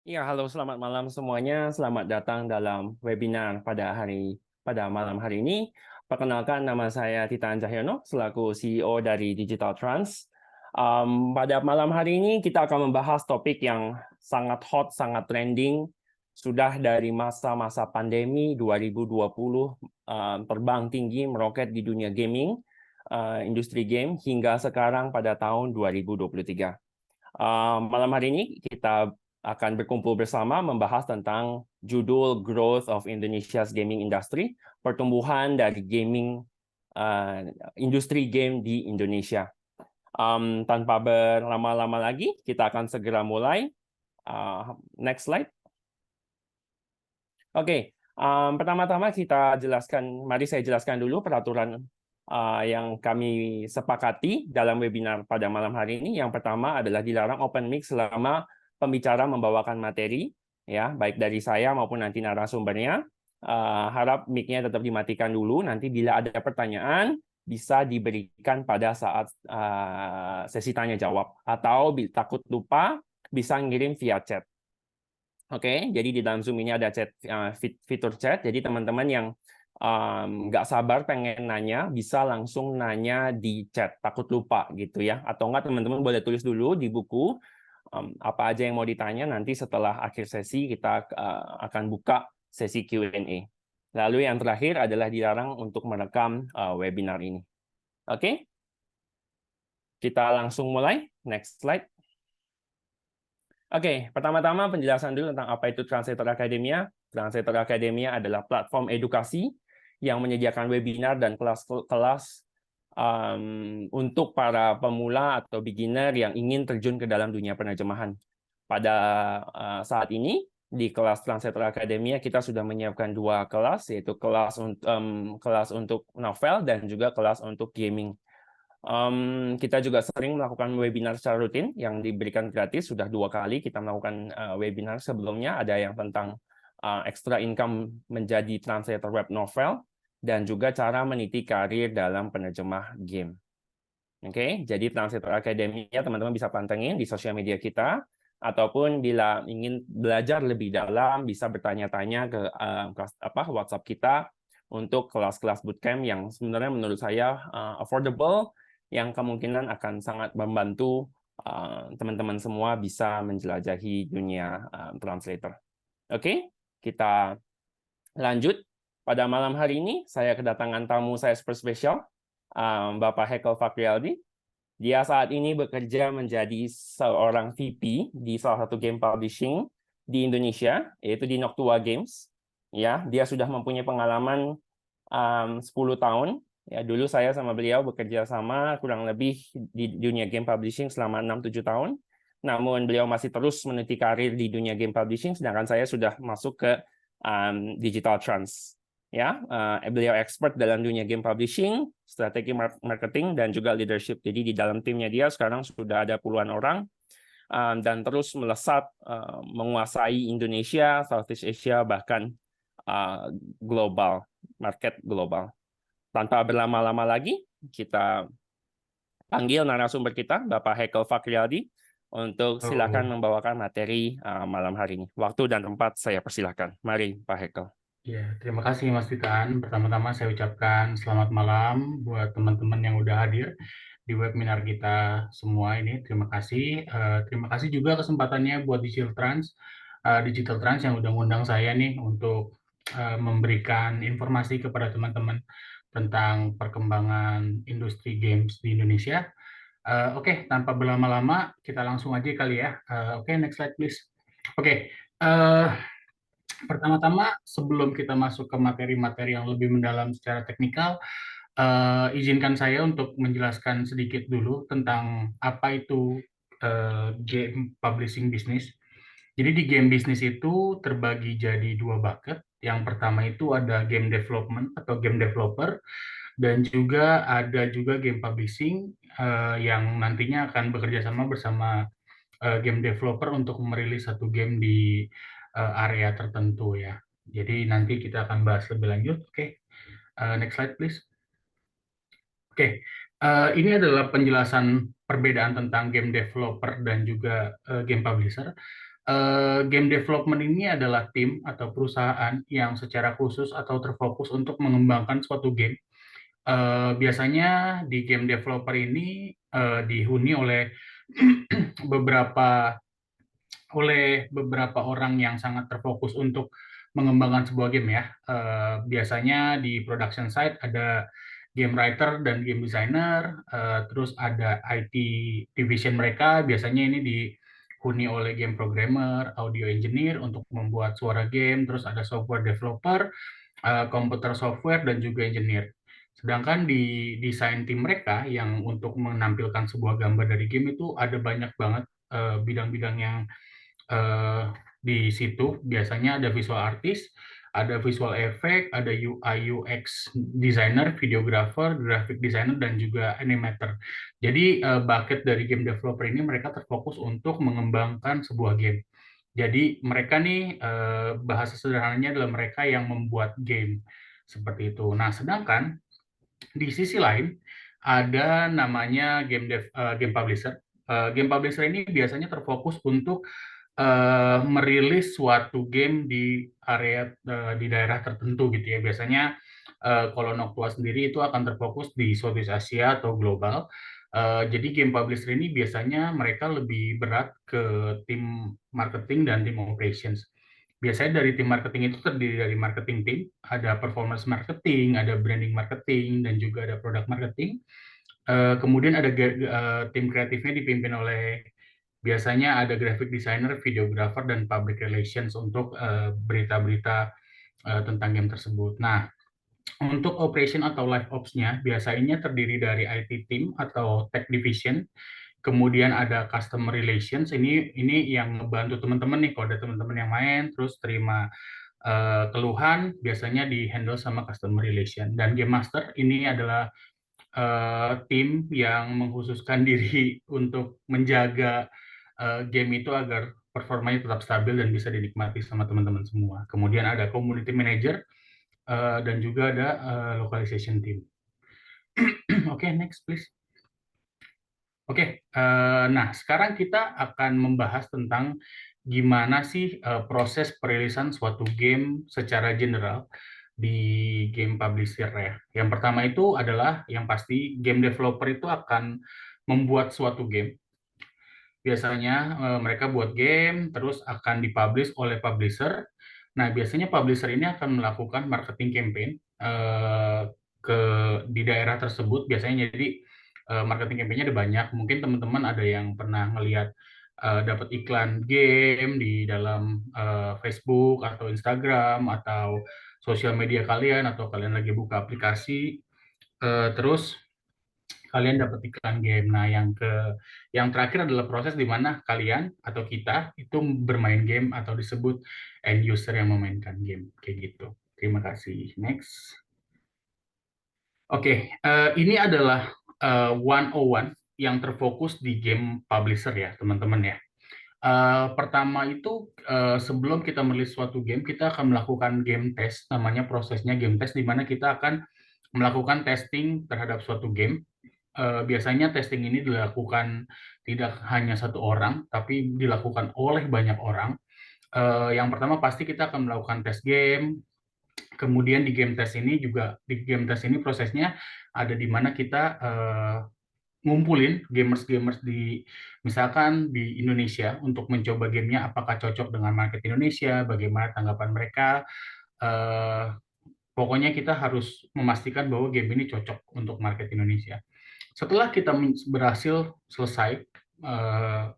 Ya, halo, selamat malam semuanya. Selamat datang dalam webinar pada malam hari ini. Perkenalkan, nama saya Titan Cahyono selaku CEO dari Digital Trans. Pada malam hari ini kita akan membahas topik yang sangat hot, sangat trending. Sudah dari masa-masa pandemi 2020 terbang tinggi meroket di dunia gaming, industri game hingga sekarang pada tahun 2023. Malam hari ini kita akan berkumpul bersama membahas tentang judul Growth of Indonesia's Gaming Industry, pertumbuhan dari industri game di Indonesia. Tanpa berlama-lama lagi, kita akan segera mulai. Next slide. Oke, pertama-tama mari saya jelaskan dulu peraturan yang kami sepakati dalam webinar pada malam hari ini. Yang pertama adalah dilarang open mic selama pembicara membawakan materi, ya, baik dari saya maupun nanti narasumbernya. Harap mic-nya tetap dimatikan dulu. Nanti bila ada pertanyaan bisa diberikan pada saat sesi tanya jawab, atau takut lupa bisa ngirim via chat. Oke, jadi di dalam Zoom ini ada fitur chat. Jadi teman-teman yang nggak sabar pengen nanya, bisa langsung nanya di chat, takut lupa gitu ya. Atau enggak, teman-teman boleh tulis dulu di buku apa aja yang mau ditanya. Nanti setelah akhir sesi kita akan buka sesi Q&A. Lalu yang terakhir adalah dilarang untuk merekam webinar ini. Oke, kita langsung mulai. Next slide. Oke, pertama-tama penjelasan dulu tentang apa itu Translator Academia. Translator Academia adalah platform edukasi yang menyediakan webinar dan kelas-kelas untuk para pemula atau beginner yang ingin terjun ke dalam dunia penerjemahan. Pada saat ini, di kelas Translator Academia kita sudah menyiapkan 2 kelas, yaitu kelas untuk novel dan juga kelas untuk gaming. Kita juga sering melakukan webinar secara rutin yang diberikan gratis. Sudah 2 kali kita melakukan webinar sebelumnya. Ada yang tentang extra income menjadi translator web novel dan juga cara meniti karir dalam penerjemah game. Oke, jadi Translator Academy teman-teman bisa pantengin di sosial media kita, ataupun bila ingin belajar lebih dalam bisa bertanya-tanya ke WhatsApp kita untuk kelas-kelas bootcamp yang sebenarnya menurut saya affordable, yang kemungkinan akan sangat membantu teman-teman semua bisa menjelajahi dunia translator. Oke, kita lanjut. Pada malam hari ini, saya kedatangan tamu saya super spesial, Bapak Hekel Fakrialdi. Dia saat ini bekerja menjadi seorang VP di salah satu game publishing di Indonesia, yaitu di Noctua Games. Ya, dia sudah mempunyai pengalaman 10 tahun. Ya, dulu saya sama beliau bekerja sama kurang lebih di dunia game publishing selama 6-7 tahun. Namun beliau masih terus meniti karir di dunia game publishing, sedangkan saya sudah masuk ke Digital Trans. Ya, beliau expert dalam dunia game publishing, strategi marketing, dan juga leadership. Jadi di dalam timnya dia sekarang sudah ada puluhan orang dan terus melesat menguasai Indonesia, Southeast Asia, bahkan global, market global. Tanpa berlama-lama lagi, kita panggil narasumber kita, Bapak Hekel Fakrialdi, untuk silakan Oh, membawakan materi malam hari ini. Waktu dan tempat saya persilahkan. Mari, Pak Hekel. ya, terima kasih Mas Titan. Pertama-tama saya ucapkan selamat malam buat teman-teman yang udah hadir di webinar kita semua ini. Terima kasih. Terima kasih juga kesempatannya buat Digital Trans yang udah ngundang saya nih untuk memberikan informasi kepada teman-teman tentang perkembangan industri games di Indonesia. Oke, tanpa berlama-lama, kita langsung aja kali ya. Oke, next slide please. Oke, eh, pertama-tama, sebelum kita masuk ke materi-materi yang lebih mendalam secara teknikal, izinkan saya untuk menjelaskan sedikit dulu tentang apa itu game publishing business. Jadi di game business itu terbagi jadi 2 bucket. Yang pertama itu ada game development atau game developer, dan juga ada juga game publishing yang nantinya akan bekerja sama bersama game developer untuk merilis satu game di area tertentu ya. Jadi nanti kita akan bahas lebih lanjut. Oke, next slide please. Oke, ini adalah penjelasan perbedaan tentang game developer dan juga game publisher. Game development ini adalah tim atau perusahaan yang secara khusus atau terfokus untuk mengembangkan suatu game. Biasanya di game developer ini dihuni beberapa beberapa orang yang sangat terfokus untuk mengembangkan sebuah game ya. Biasanya di production side ada game writer dan game designer, terus ada IT division mereka, biasanya ini dihuni oleh game programmer, audio engineer untuk membuat suara game, terus ada software developer, komputer software, dan juga engineer. Sedangkan di desain tim mereka yang untuk menampilkan sebuah gambar dari game itu ada banyak banget bidang-bidang yang eh, di situ. Biasanya ada visual artist, ada visual effect, ada UI UX designer, videographer, graphic designer, dan juga animator. Jadi bucket dari game developer ini mereka terfokus untuk mengembangkan sebuah game. Jadi mereka nih bahasa sederhananya adalah mereka yang membuat game seperti itu. Nah, sedangkan di sisi lain ada namanya game publisher. Game publisher ini biasanya terfokus untuk merilis suatu game di area di daerah tertentu gitu ya. Biasanya kalau Noctua sendiri itu akan terfokus di Southeast Asia atau global. Jadi game publisher ini biasanya mereka lebih berat ke tim marketing dan tim operations. Biasanya dari tim marketing itu terdiri dari marketing team, ada performance marketing, ada branding marketing, dan juga ada product marketing. Kemudian ada tim kreatifnya dipimpin oleh biasanya ada graphic designer, videographer, dan public relations untuk berita-berita tentang game tersebut. Nah, untuk operation atau live ops-nya biasanya terdiri dari IT team atau tech division, kemudian ada customer relations. Ini yang ngebantu teman-teman nih, kalau ada teman-teman yang main terus terima keluhan, biasanya di handle sama customer relation. Dan game master ini adalah tim yang mengkhususkan diri untuk menjaga game itu agar performanya tetap stabil dan bisa dinikmati sama teman-teman semua. Kemudian ada community manager dan juga ada localization team. Oke, next please. Oke, nah sekarang kita akan membahas tentang gimana sih proses perilisan suatu game secara general di game publisher ya. Yang pertama itu adalah yang pasti game developer itu akan membuat suatu game. Biasanya mereka buat game terus akan dipublish oleh publisher. Nah, biasanya publisher ini akan melakukan marketing campaign ke di daerah tersebut. Biasanya jadi marketing campaign-nya ada banyak. Mungkin teman-teman ada yang pernah ngelihat dapat iklan game di dalam Facebook atau Instagram atau sosial media kalian, atau kalian lagi buka aplikasi terus kalian dapat iklan game. Nah, yang terakhir adalah proses di mana kalian atau kita itu bermain game atau disebut end user yang memainkan game kayak gitu. Terima kasih. Next. Oke, ini adalah 101 yang terfokus di game publisher ya, teman-teman ya. Pertama itu sebelum kita merilis suatu game, kita akan melakukan game test, namanya prosesnya game test, di mana kita akan melakukan testing terhadap suatu game. Biasanya testing ini dilakukan tidak hanya satu orang, tapi dilakukan oleh banyak orang. Yang pertama pasti kita akan melakukan tes game. Kemudian di game test ini prosesnya ada di mana kita ngumpulin gamers-gamers misalkan di Indonesia untuk mencoba gamenya apakah cocok dengan market Indonesia, bagaimana tanggapan mereka. Eh, Pokoknya kita harus memastikan bahwa game ini cocok untuk market Indonesia. Setelah kita berhasil selesai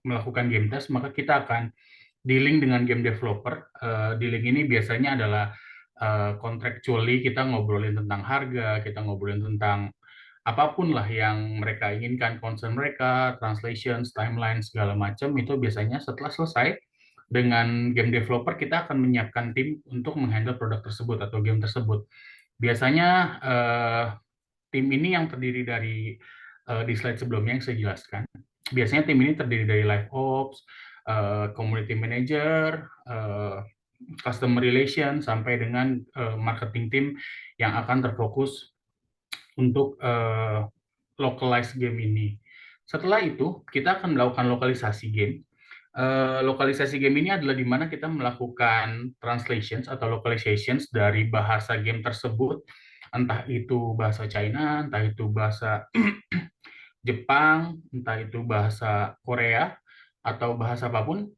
melakukan game test, maka kita akan dealing dengan game developer. Dealing ini biasanya adalah contractually kita ngobrolin tentang harga, kita ngobrolin tentang apapun lah yang mereka inginkan, concern mereka, translations, timeline, segala macam. Itu biasanya setelah selesai dengan game developer, kita akan menyiapkan tim untuk menghandle produk tersebut atau game tersebut. Biasanya tim ini yang terdiri dari di slide sebelumnya yang saya jelaskan. Biasanya tim ini terdiri dari live ops, community manager, customer relation, sampai dengan marketing team yang akan terfokus untuk localize game ini. Setelah itu, kita akan melakukan lokalisasi game. Lokalisasi game ini adalah di mana kita melakukan translations atau localizations dari bahasa game tersebut, entah itu bahasa China, entah itu bahasa Jepang, entah itu bahasa Korea, atau bahasa apapun,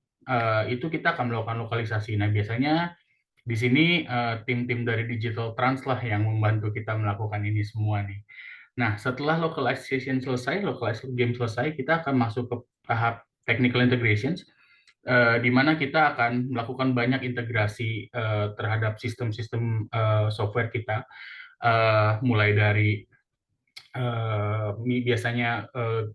itu kita akan melakukan lokalisasi. Nah, biasanya di sini tim-tim dari Digital Trans lah yang membantu kita melakukan ini semua nih. Nah, setelah localization selesai, localization game selesai, kita akan masuk ke tahap technical integrations, di mana kita akan melakukan banyak integrasi terhadap sistem-sistem software kita, mulai dari biasanya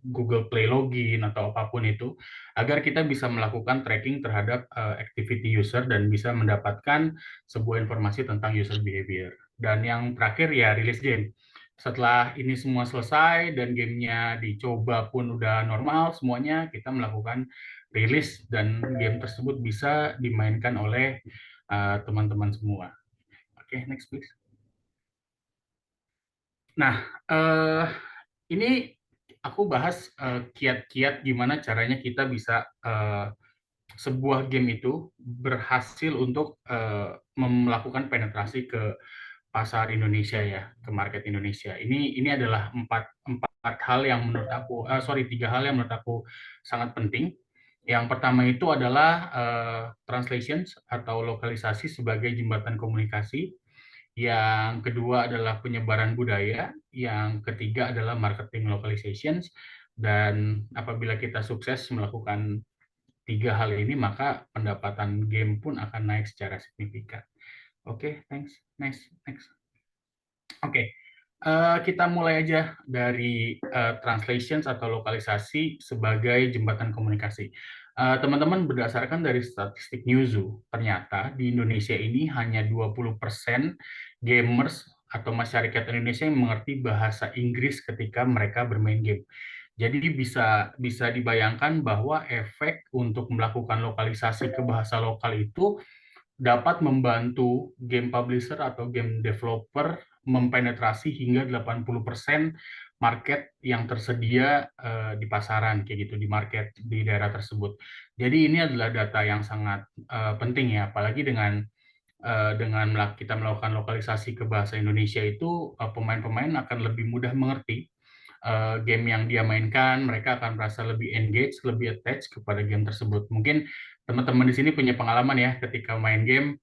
Google Play login atau apapun itu, agar kita bisa melakukan tracking terhadap activity user dan bisa mendapatkan sebuah informasi tentang user behavior. Dan yang terakhir ya release game. Setelah ini semua selesai dan gamenya dicoba pun udah normal semuanya, kita melakukan rilis dan game tersebut bisa dimainkan oleh teman-teman semua. Oke, next please. Nah, ini aku bahas kiat-kiat gimana caranya kita bisa sebuah game itu berhasil untuk melakukan penetrasi ke pasar Indonesia ya, ke market Indonesia. Ini adalah empat hal yang menurut aku, tiga hal yang menurut aku sangat penting. Yang pertama itu adalah translations atau lokalisasi sebagai jembatan komunikasi. Yang kedua adalah penyebaran budaya, yang ketiga adalah marketing localizations, dan apabila kita sukses melakukan tiga hal ini, maka pendapatan game pun akan naik secara signifikan. Oke, thanks. Next. Oke, kita mulai aja dari translations atau lokalisasi sebagai jembatan komunikasi. Teman-teman, berdasarkan dari statistik Newzoo, ternyata di Indonesia ini hanya 20% gamers atau masyarakat Indonesia yang mengerti bahasa Inggris ketika mereka bermain game. Jadi bisa dibayangkan bahwa efek untuk melakukan lokalisasi ke bahasa lokal itu dapat membantu game publisher atau game developer mempenetrasi hingga 80% market yang tersedia di pasaran kayak gitu, di market di daerah tersebut. Jadi ini adalah data yang sangat penting ya, apalagi dengan kita melakukan lokalisasi ke bahasa Indonesia itu pemain-pemain akan lebih mudah mengerti game yang dia mainkan, mereka akan merasa lebih engage, lebih attach kepada game tersebut. Mungkin teman-teman di sini punya pengalaman ya, ketika main game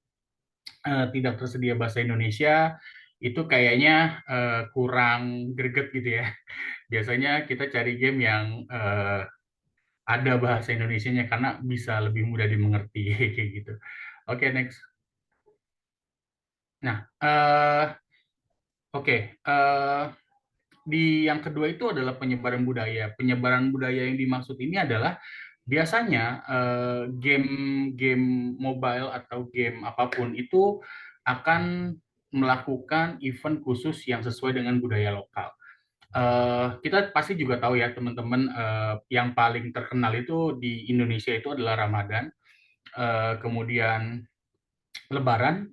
tidak tersedia bahasa Indonesia, itu kayaknya kurang greget gitu ya. Biasanya kita cari game yang ada bahasa Indonesianya karena bisa lebih mudah dimengerti kayak gitu. Oke, next. Nah, oke. Di yang kedua itu adalah penyebaran budaya. Penyebaran budaya yang dimaksud ini adalah biasanya game-game mobile atau game apapun itu akan melakukan event khusus yang sesuai dengan budaya lokal. Kita pasti juga tahu ya teman-teman, yang paling terkenal itu di Indonesia itu adalah Ramadan, kemudian Lebaran.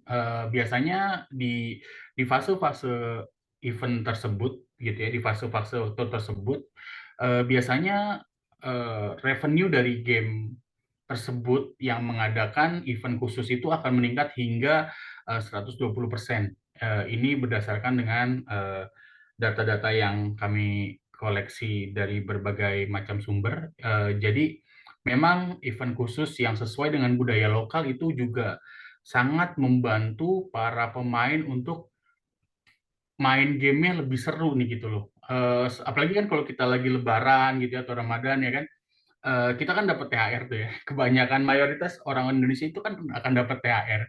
Biasanya di fase-fase event tersebut gitu ya, di fase-fase tersebut biasanya revenue dari game tersebut yang mengadakan event khusus itu akan meningkat hingga 120%. Ini berdasarkan dengan data-data yang kami koleksi dari berbagai macam sumber. Jadi memang event khusus yang sesuai dengan budaya lokal itu juga sangat membantu para pemain untuk main gamenya lebih seru nih gitu loh. Apalagi kan kalau kita lagi Lebaran gitu ya, atau Ramadan ya kan, kita kan dapat THR tuh ya. Kebanyakan mayoritas orang Indonesia itu kan akan dapat THR.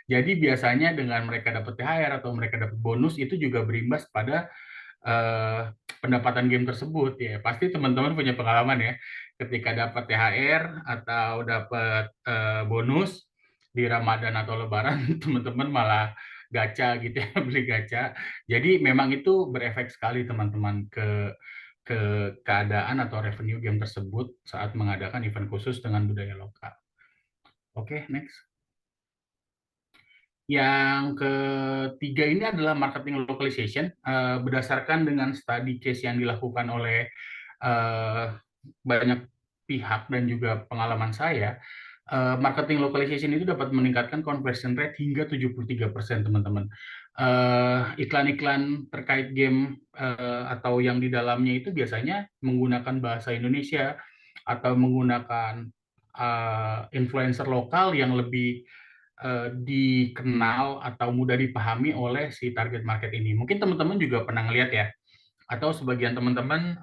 Jadi biasanya dengan mereka dapat THR atau mereka dapat bonus itu juga berimbas pada pendapatan game tersebut ya. Pasti teman-teman punya pengalaman ya, ketika dapat THR atau dapat bonus di Ramadan atau Lebaran, teman-teman malah gacha gitu ya, beli gacha. Jadi memang itu berefek sekali teman-teman ke keadaan atau revenue game tersebut saat mengadakan event khusus dengan budaya lokal. Oke, next. Yang ketiga ini adalah marketing localization. Berdasarkan dengan study case yang dilakukan oleh banyak pihak dan juga pengalaman saya, marketing localization itu dapat meningkatkan conversion rate hingga 73%, teman-teman. Iklan-iklan terkait game atau yang di dalamnya itu biasanya menggunakan bahasa Indonesia atau menggunakan influencer lokal yang lebih dikenal atau mudah dipahami oleh si target market ini. Mungkin teman-teman juga pernah ngeliat ya, atau sebagian teman-teman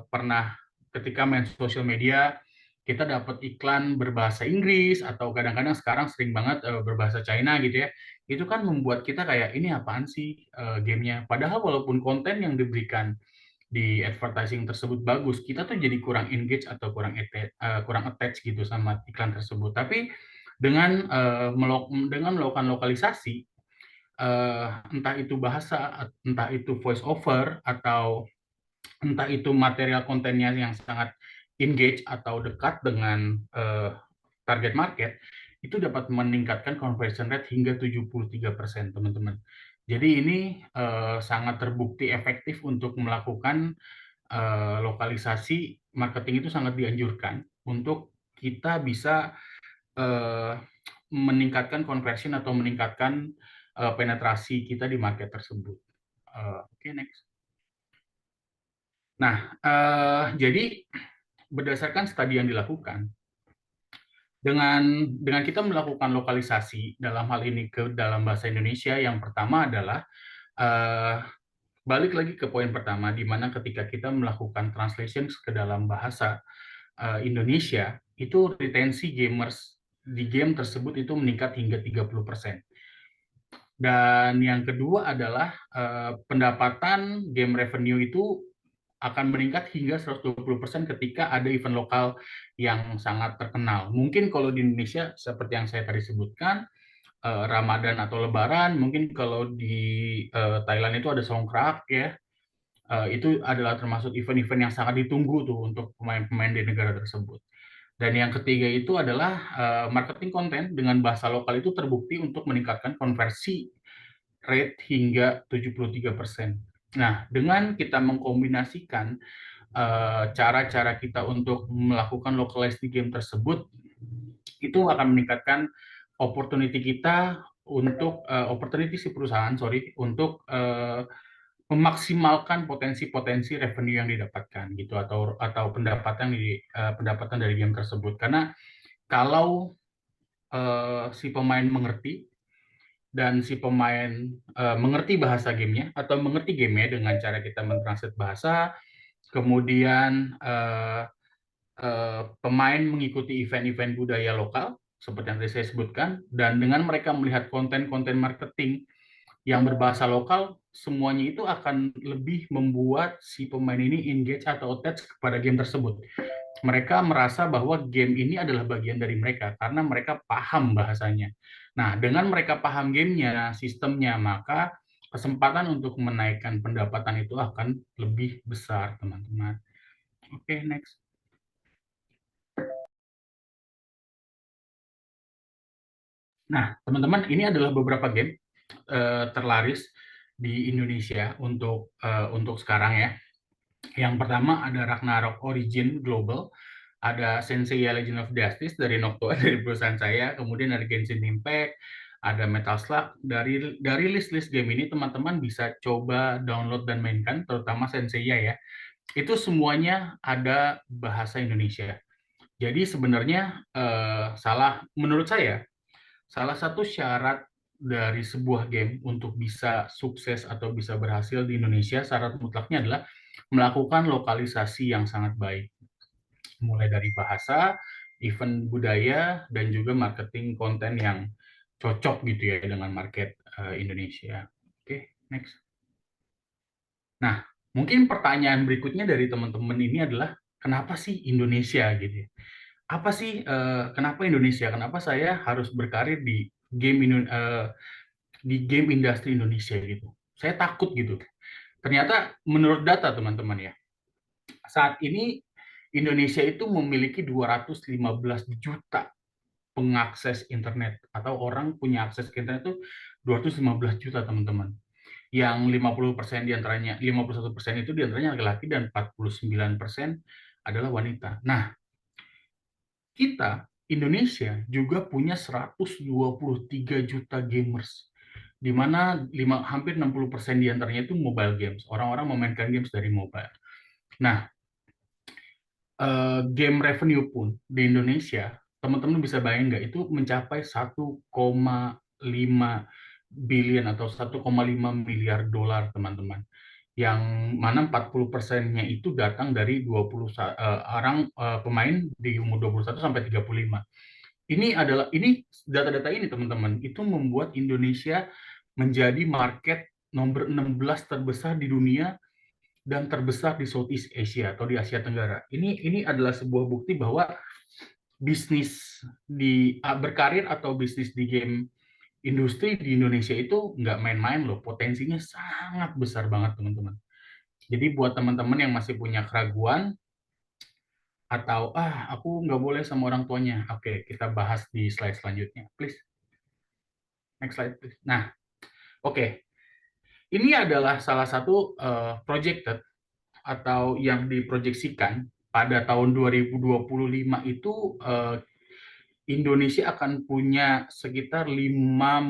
pernah ketika main sosial media, kita dapat iklan berbahasa Inggris atau kadang-kadang sekarang sering banget berbahasa China gitu ya. Itu kan membuat kita kayak ini apaan sih gamenya. Padahal walaupun konten yang diberikan di advertising tersebut bagus, kita tuh jadi kurang engage atau kurang attach gitu sama iklan tersebut. Tapi dengan melakukan lokalisasi, entah itu bahasa, entah itu voice over, atau entah itu material kontennya yang sangat engage atau dekat dengan target market, itu dapat meningkatkan conversion rate hingga 73%, teman-teman. Jadi ini sangat terbukti efektif untuk melakukan lokalisasi marketing. Itu sangat dianjurkan untuk kita bisa eh, meningkatkan conversion atau meningkatkan penetrasi kita di market tersebut. Oke, next. Nah, jadi berdasarkan studi yang dilakukan, dengan kita melakukan lokalisasi dalam hal ini ke dalam bahasa Indonesia, yang pertama adalah eh, balik lagi ke poin pertama, di mana ketika kita melakukan translation ke dalam bahasa Indonesia, itu retensi gamers di game tersebut itu meningkat hingga 30%. Dan yang kedua adalah pendapatan game revenue itu akan meningkat hingga 120% ketika ada event lokal yang sangat terkenal. Mungkin kalau di Indonesia seperti yang saya tadi sebutkan, Ramadan atau Lebaran, mungkin kalau di Thailand itu ada Songkrak ya, itu adalah termasuk event-event yang sangat ditunggu tuh untuk pemain-pemain di negara tersebut. Dan yang ketiga itu adalah marketing konten dengan bahasa lokal itu terbukti untuk meningkatkan konversi rate hingga 73%. Nah, dengan kita mengkombinasikan cara-cara kita untuk melakukan localize di game tersebut, itu akan meningkatkan opportunity kita untuk opportunity si perusahaan, untuk memaksimalkan potensi-potensi revenue yang didapatkan gitu, atau pendapatan dari game tersebut. Karena kalau si pemain mengerti dan si pemain mengerti bahasa gamenya atau mengerti gamenya dengan cara kita mentranslate bahasa, kemudian pemain mengikuti event-event budaya lokal seperti yang tadi saya sebutkan, dan dengan mereka melihat konten-konten marketing yang berbahasa lokal, semuanya itu akan lebih membuat si pemain ini engage atau attach kepada game tersebut. Mereka merasa bahwa game ini adalah bagian dari mereka karena mereka paham bahasanya. Nah, dengan mereka paham gamenya, sistemnya, maka kesempatan untuk menaikkan pendapatan itu akan lebih besar, teman-teman. Oke, next. Nah, teman-teman, ini adalah beberapa game terlaris di Indonesia untuk sekarang ya. Yang pertama ada Ragnarok Origin Global, ada Senseiya Legend of Justice dari Noctua dari perusahaan saya, kemudian ada Genshin Impact, ada Metal Slug. Dari list-list game ini teman-teman bisa coba download dan mainkan, terutama Senseiya ya. Itu semuanya ada bahasa Indonesia. Jadi sebenarnya menurut saya salah satu syarat dari sebuah game untuk bisa sukses atau bisa berhasil di Indonesia, syarat mutlaknya adalah melakukan lokalisasi yang sangat baik. Mulai dari bahasa, event budaya, dan juga marketing konten yang cocok gitu ya dengan market Indonesia. Oke, next. Nah, mungkin pertanyaan berikutnya dari teman-teman ini adalah, kenapa sih Indonesia gitu ya? Apa sih, kenapa Indonesia? Kenapa saya harus berkarir di game industri Indonesia gitu? Saya takut gitu. Ternyata menurut data teman-teman ya, saat ini Indonesia itu memiliki 215 juta pengakses internet, atau orang punya akses ke internet itu 215 juta, teman-teman. Yang 50% diantaranya, 51% itu diantaranya laki-laki dan 49% adalah wanita. Nah, kita, Indonesia, juga punya 123 juta gamers, di mana hampir 60% di antaranya itu mobile games. Orang-orang memainkan games dari mobile. Nah, game revenue pun di Indonesia, teman-teman bisa bayang nggak, itu mencapai 1,5 billion atau 1,5 miliar dolar, teman-teman. Yang mana 40%-nya itu datang dari 20 orang pemain di umur 21 sampai 35. Ini data-data ini, teman-teman, itu membuat Indonesia menjadi market nomor 16 terbesar di dunia dan terbesar di Southeast Asia atau di Asia Tenggara. Ini adalah sebuah bukti bahwa bisnis berkarir atau bisnis di game industri di Indonesia itu nggak main-main loh, potensinya sangat besar banget, teman-teman. Jadi buat teman-teman yang masih punya keraguan atau aku nggak boleh sama orang tuanya, oke, kita bahas di slide selanjutnya, please. Next slide, please. Nah, oke. Ini adalah salah satu projected atau yang diproyeksikan pada tahun 2025 itu Indonesia akan punya sekitar 5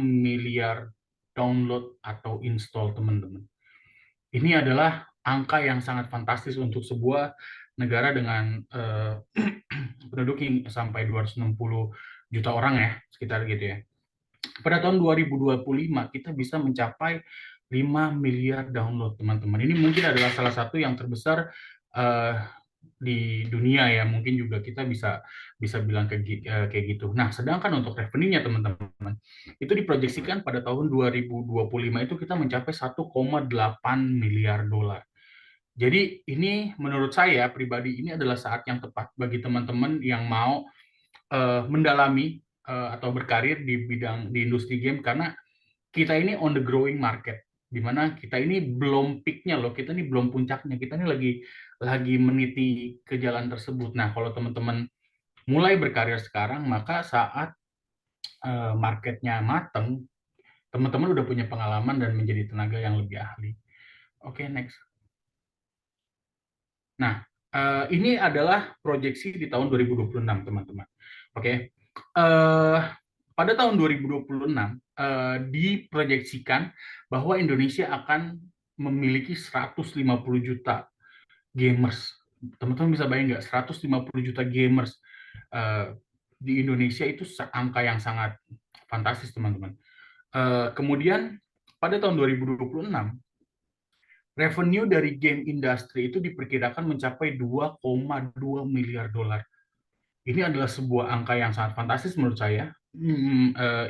miliar download atau install, teman-teman. Ini adalah angka yang sangat fantastis untuk sebuah negara dengan penduduk yang sampai 260 juta orang ya, sekitar gitu ya. Pada tahun 2025 kita bisa mencapai 5 miliar download, teman-teman. Ini mungkin adalah salah satu yang terbesar di dunia ya, mungkin juga kita bisa bilang kayak gitu. Nah, sedangkan untuk revenue-nya, teman-teman, itu diproyeksikan pada tahun 2025 itu kita mencapai 1,8 miliar dolar. Jadi ini menurut saya pribadi ini adalah saat yang tepat bagi teman-teman yang mau mendalami atau berkarir di industri game, karena kita ini on the growing market, di mana kita ini belum peaknya loh, kita ini belum puncaknya, kita ini lagi meniti ke jalan tersebut. Nah, kalau teman-teman mulai berkarir sekarang, maka saat marketnya mateng, teman-teman udah punya pengalaman dan menjadi tenaga yang lebih ahli. Oke, next. Nah, ini adalah proyeksi di tahun 2026, teman-teman. Oke. Pada tahun 2026 diproyeksikan bahwa Indonesia akan memiliki 150 juta gamers. Teman-teman bisa bayang nggak, 150 juta gamers di Indonesia itu angka yang sangat fantastis, teman-teman. Kemudian pada tahun 2026 revenue dari game industry itu diperkirakan mencapai 2,2 miliar dolar. Ini adalah sebuah angka yang sangat fantastis menurut saya.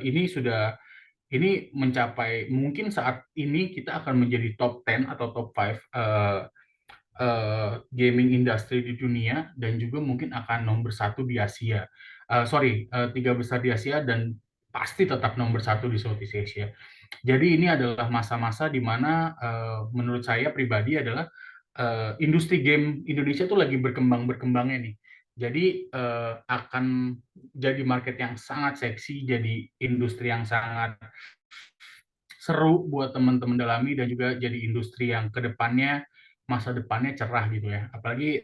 Ini mencapai, mungkin saat ini kita akan menjadi top 10 atau top 5 gaming industry di dunia, dan juga mungkin akan nomor 1 di Asia. 3 besar di Asia dan pasti tetap nomor 1 di Southeast Asia. Jadi ini adalah masa-masa di mana menurut saya pribadi adalah industri game Indonesia tuh lagi berkembangnya nih. Jadi akan jadi market yang sangat seksi, jadi industri yang sangat seru buat teman-teman dalami, dan juga jadi industri yang kedepannya, masa depannya cerah gitu ya. Apalagi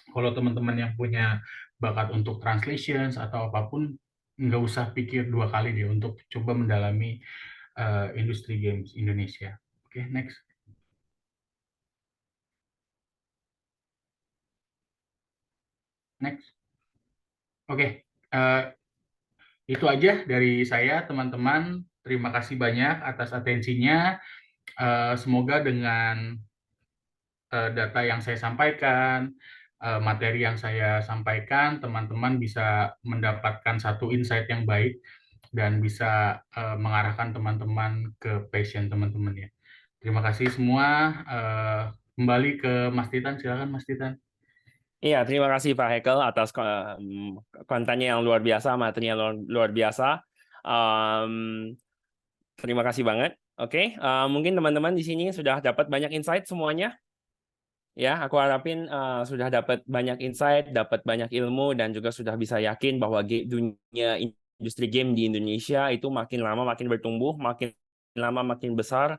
kalau teman-teman yang punya bakat untuk translations atau apapun, nggak usah pikir dua kali deh untuk coba mendalami industri games Indonesia. Oke, next. Next. Oke, itu aja dari saya, teman-teman. Terima kasih banyak atas atensinya. Semoga dengan data yang saya sampaikan, materi yang saya sampaikan, teman-teman bisa mendapatkan satu insight yang baik dan bisa mengarahkan teman-teman ke passion teman-teman ya. Terima kasih semua. Kembali ke Mas Titan, silakan Mas Titan. Iya, terima kasih Pak Hekel atas kontennya yang luar biasa, materinya luar biasa. Terima kasih banget. Oke, mungkin teman-teman di sini sudah dapat banyak insight semuanya. Ya, aku harapin sudah dapat banyak insight, dapat banyak ilmu, dan juga sudah bisa yakin bahwa dunia industri game di Indonesia itu makin lama makin bertumbuh, makin lama makin besar,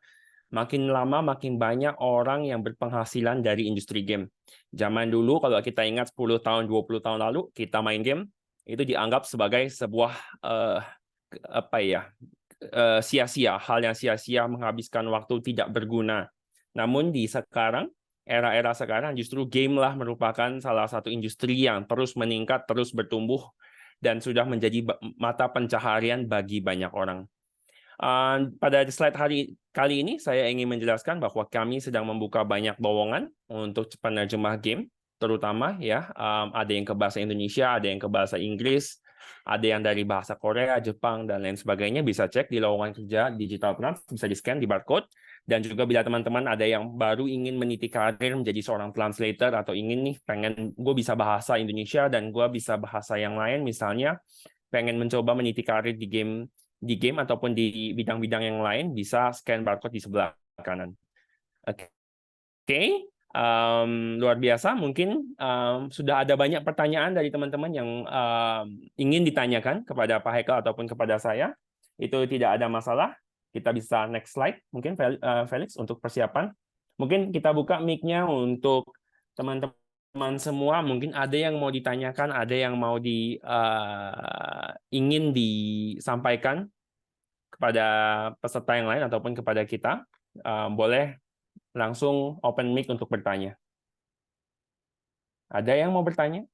Makin lama makin banyak orang yang berpenghasilan dari industri game. Zaman dulu kalau kita ingat 10 tahun, 20 tahun lalu kita main game itu dianggap sebagai sebuah apa ya? Sia-sia, hal yang sia-sia, menghabiskan waktu tidak berguna. Namun di sekarang, era-era sekarang justru game lah merupakan salah satu industri yang terus meningkat, terus bertumbuh, dan sudah menjadi mata pencaharian bagi banyak orang. Pada slide kali ini, saya ingin menjelaskan bahwa kami sedang membuka banyak lowongan untuk penerjemah game, terutama ya ada yang ke bahasa Indonesia, ada yang ke bahasa Inggris, ada yang dari bahasa Korea, Jepang, dan lain sebagainya. Bisa cek di lowongan kerja Digital Trans, bisa di-scan di barcode. Dan juga bila teman-teman ada yang baru ingin meniti karir menjadi seorang translator atau ingin nih pengen gue bisa bahasa Indonesia dan gue bisa bahasa yang lain, misalnya pengen mencoba meniti karir di game ataupun di bidang-bidang yang lain, bisa scan barcode di sebelah kanan. Oke. Luar biasa. Mungkin sudah ada banyak pertanyaan dari teman-teman yang ingin ditanyakan kepada Pak Hekel ataupun kepada saya. Itu tidak ada masalah. Kita bisa next slide, mungkin Felix, untuk persiapan. Mungkin kita buka mic-nya untuk teman-teman semua. Mungkin ada yang mau ditanyakan, ada yang mau ingin disampaikan kepada peserta yang lain ataupun kepada kita. Boleh langsung open mic untuk bertanya. Ada yang mau bertanya?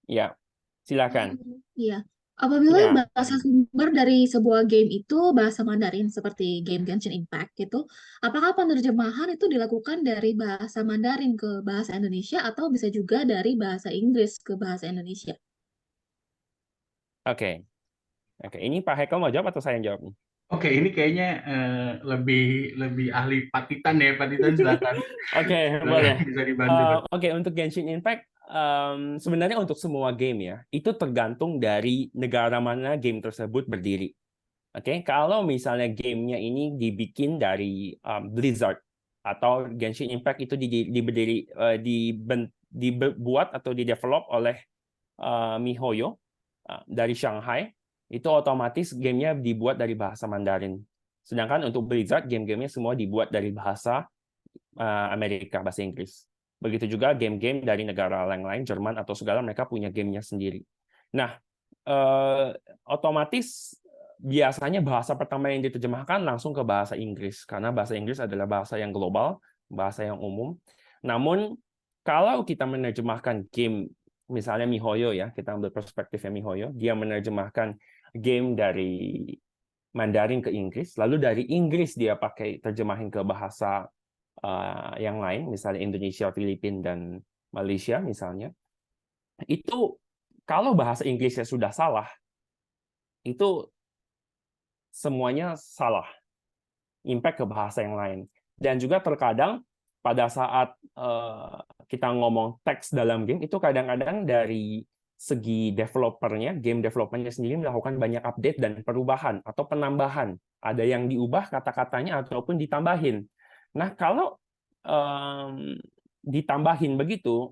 Ya, silakan. Iya. Apabila Ya, bahasa sumber dari sebuah game itu bahasa Mandarin seperti game Genshin Impact gitu, apakah penerjemahan itu dilakukan dari bahasa Mandarin ke bahasa Indonesia atau bisa juga dari bahasa Inggris ke bahasa Indonesia? oke. Oke, ini Pak Hekel mau jawab atau saya yang jawab nih? Oke, ini kayaknya lebih ahli Patitan ya, Patitan silakan. Oke, Silakan boleh. bisa dibantu, Pak. Oke, untuk Genshin Impact, sebenarnya untuk semua game ya, itu tergantung dari negara mana game tersebut berdiri. Oke, kalau misalnya gamenya ini dibikin dari Blizzard atau Genshin Impact itu dibuat atau didevelop oleh MiHoYo dari Shanghai, itu otomatis gamenya dibuat dari bahasa Mandarin. Sedangkan untuk Blizzard, game-gamenya semua dibuat dari bahasa Amerika, bahasa Inggris. Begitu juga game-game dari negara lain, Jerman atau segala, mereka punya gamenya sendiri. Nah, otomatis biasanya bahasa pertama yang diterjemahkan langsung ke bahasa Inggris, karena bahasa Inggris adalah bahasa yang global, bahasa yang umum. Namun, kalau kita menerjemahkan game, misalnya MiHoYo ya, kita ambil perspektifnya MiHoYo, dia menerjemahkan game dari Mandarin ke Inggris, lalu dari Inggris dia pakai terjemahin ke bahasa yang lain, misalnya Indonesia, Filipina, dan Malaysia misalnya, itu kalau bahasa Inggrisnya sudah salah, itu semuanya salah, impact ke bahasa yang lain. Dan juga terkadang pada saat kita ngomong teks dalam game, itu kadang-kadang dari segi developernya, game developernya sendiri melakukan banyak update dan perubahan atau penambahan. Ada yang diubah kata-katanya ataupun ditambahin. Nah, kalau ditambahin begitu,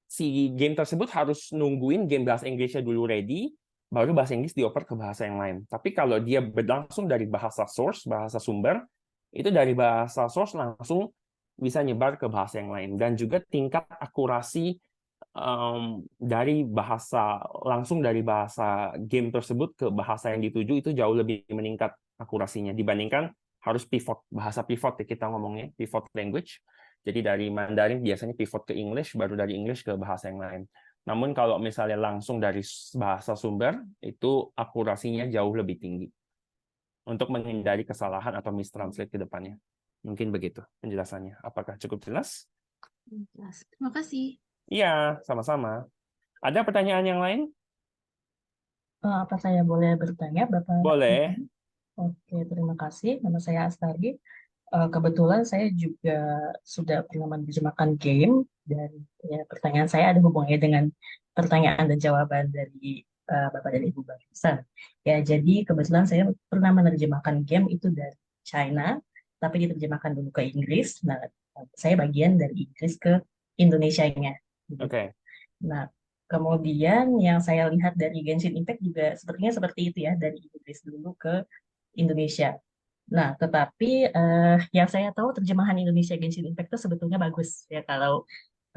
si game tersebut harus nungguin game bahasa Inggrisnya dulu ready, baru bahasa Inggris dioper ke bahasa yang lain. Tapi kalau dia berlangsung dari bahasa source, bahasa sumber, itu dari bahasa source langsung bisa nyebar ke bahasa yang lain. Dan juga tingkat akurasi dari bahasa langsung dari bahasa game tersebut ke bahasa yang dituju itu jauh lebih meningkat akurasinya dibandingkan harus pivot, bahasa pivot ya kita ngomongnya, pivot language. Jadi dari Mandarin biasanya pivot ke English, baru dari English ke bahasa yang lain. Namun kalau misalnya langsung dari bahasa sumber, itu akurasinya jauh lebih tinggi untuk menghindari kesalahan atau mistranslate ke depannya. Mungkin begitu penjelasannya. Apakah cukup jelas? Jelas. Terima kasih. Iya, sama-sama. Ada pertanyaan yang lain? Apa saya boleh bertanya, Bapak? Boleh. Oke, terima kasih. Nama saya Astari. Kebetulan saya juga sudah pernah menerjemahkan game, dan ya, pertanyaan saya ada hubungannya dengan pertanyaan dan jawaban dari Bapak dan Ibu barusan. Ya, jadi kebetulan saya pernah menerjemahkan game itu dari China, tapi diterjemahkan dulu ke Inggris. Nah, saya bagian dari Inggris ke Indonesianya. Oke. Nah, Kemudian yang saya lihat dari Genshin Impact juga sepertinya seperti itu ya, dari Inggris dulu ke Indonesia. Nah, tetapi yang saya tahu terjemahan Indonesia Genshin Impact itu sebetulnya bagus ya. Kalau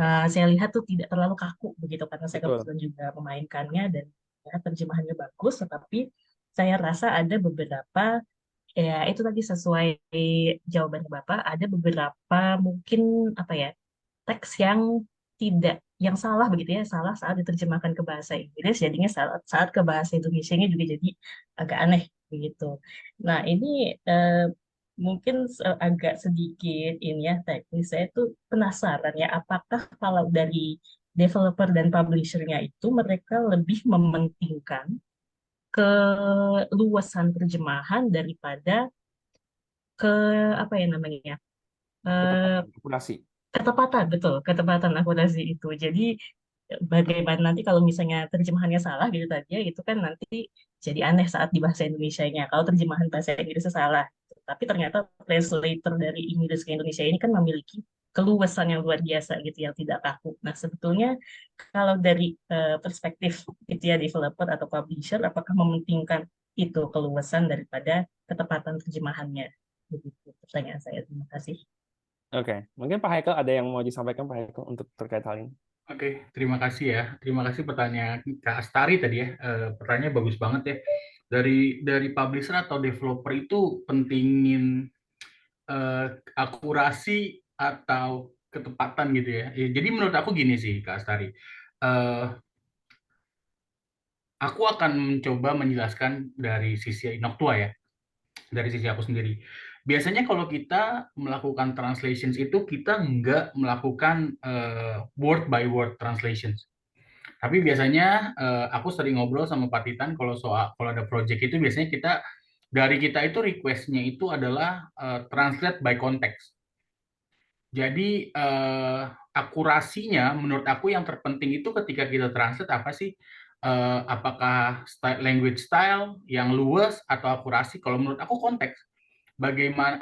saya lihat tuh tidak terlalu kaku begitu, karena saya Betul. kebetulan juga memainkannya dan ya, terjemahannya bagus. Tetapi saya rasa ada beberapa, ya itu tadi sesuai jawaban Bapak, ada beberapa mungkin apa ya, teks yang tidak, yang salah begitu ya, salah saat diterjemahkan ke bahasa Inggris, jadinya saat ke bahasa Indonesianya juga jadi agak aneh begitu. Nah, ini mungkin agak sedikit ini ya teknis. Saya tuh penasaran ya, apakah kalau dari developer dan publishernya itu mereka lebih mementingkan keluasan terjemahan daripada ke apa ya namanya, eh, Ketepatan akurasi. ketepatan, betul, ketepatan akurasi itu. Jadi bagaimana nanti kalau misalnya terjemahannya salah gitu tadi ya, itu kan nanti jadi aneh saat di bahasa Indonesianya. Kalau terjemahan bahasa Inggrisnya salah. Tapi ternyata translator dari Inggris ke Indonesia ini kan memiliki keluasan yang luar biasa gitu, yang tidak kaku. Nah, sebetulnya kalau dari perspektif itu ya, developer atau publisher, apakah mementingkan itu keluasan daripada ketepatan terjemahannya? Begitu pertanyaan saya. Terima kasih. Oke, mungkin Pak Haikal ada yang mau disampaikan Pak Haikal untuk terkait hal ini. Oke, terima kasih ya. Terima kasih pertanyaan Kak Astari tadi ya. Pertanyaannya bagus banget ya. Dari publisher atau developer itu pentingin akurasi atau ketepatan gitu ya. Jadi menurut aku gini sih Kak Astari. Eh, aku akan mencoba menjelaskan dari sisi Noctua ya. Dari sisi aku sendiri. Biasanya kalau kita melakukan translations itu kita nggak melakukan word by word translations. Tapi biasanya aku sering ngobrol sama Pak Titan kalau ada project itu biasanya kita itu request-nya itu adalah translate by context. Jadi akurasinya menurut aku yang terpenting itu ketika kita translate apa sih? Apakah language style yang luas atau akurasi? Kalau menurut aku konteks. Bagaimana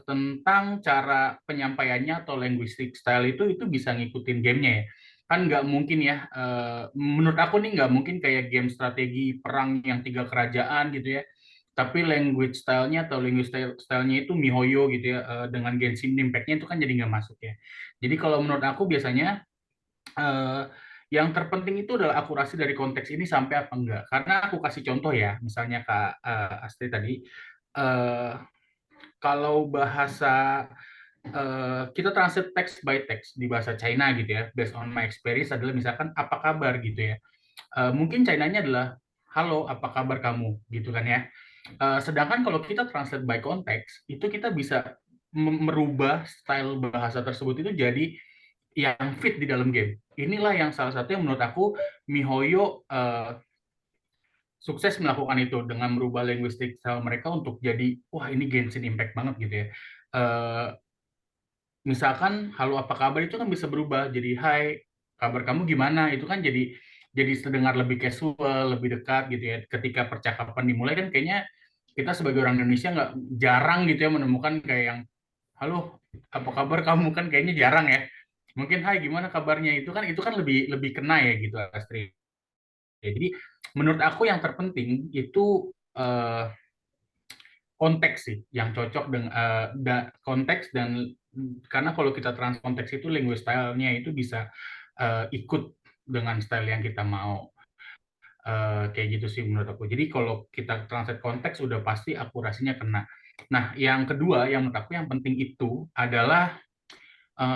tentang cara penyampaiannya atau linguistic style itu bisa ngikutin gamenya ya. Kan nggak mungkin ya, menurut aku nih nggak mungkin kayak game strategi perang yang 3 kerajaan gitu ya. Tapi language style-nya atau linguistic style-nya itu MiHoYo gitu ya, dengan Genshin Impact-nya itu kan jadi nggak masuk ya. Jadi kalau menurut aku biasanya eh, yang terpenting itu adalah akurasi dari konteks ini sampai apa enggak. Karena aku kasih contoh ya, misalnya Kak Astri tadi, eh, kalau bahasa kita translate text by text di bahasa China gitu ya, based on my experience adalah misalkan apa kabar gitu ya. Mungkin China-nya adalah halo, apa kabar kamu gitu kan ya. Sedangkan kalau kita translate by context, itu kita bisa merubah style bahasa tersebut itu jadi yang fit di dalam game. Inilah yang salah satu yang menurut aku MiHoYo sukses melakukan itu dengan merubah linguistik style mereka untuk jadi wah ini Genshin Impact banget gitu ya. Eh, Misalkan halo apa kabar itu kan bisa berubah jadi hai kabar kamu gimana, itu kan jadi terdengar lebih casual, lebih dekat gitu ya. Ketika percakapan dimulai kan kayaknya kita sebagai orang Indonesia nggak jarang gitu ya menemukan kayak yang halo apa kabar kamu, kan kayaknya jarang ya. Mungkin hai gimana kabarnya, itu kan lebih lebih kena ya gitu Astrid. Jadi menurut aku yang terpenting itu konteks sih yang cocok dengan konteks. Dan karena kalau kita trans konteks itu linguist style-nya itu bisa ikut dengan style yang kita mau. Kayak gitu sih menurut aku. Jadi kalau kita translate konteks udah pasti akurasinya kena. Nah, yang kedua yang menurut aku yang penting itu adalah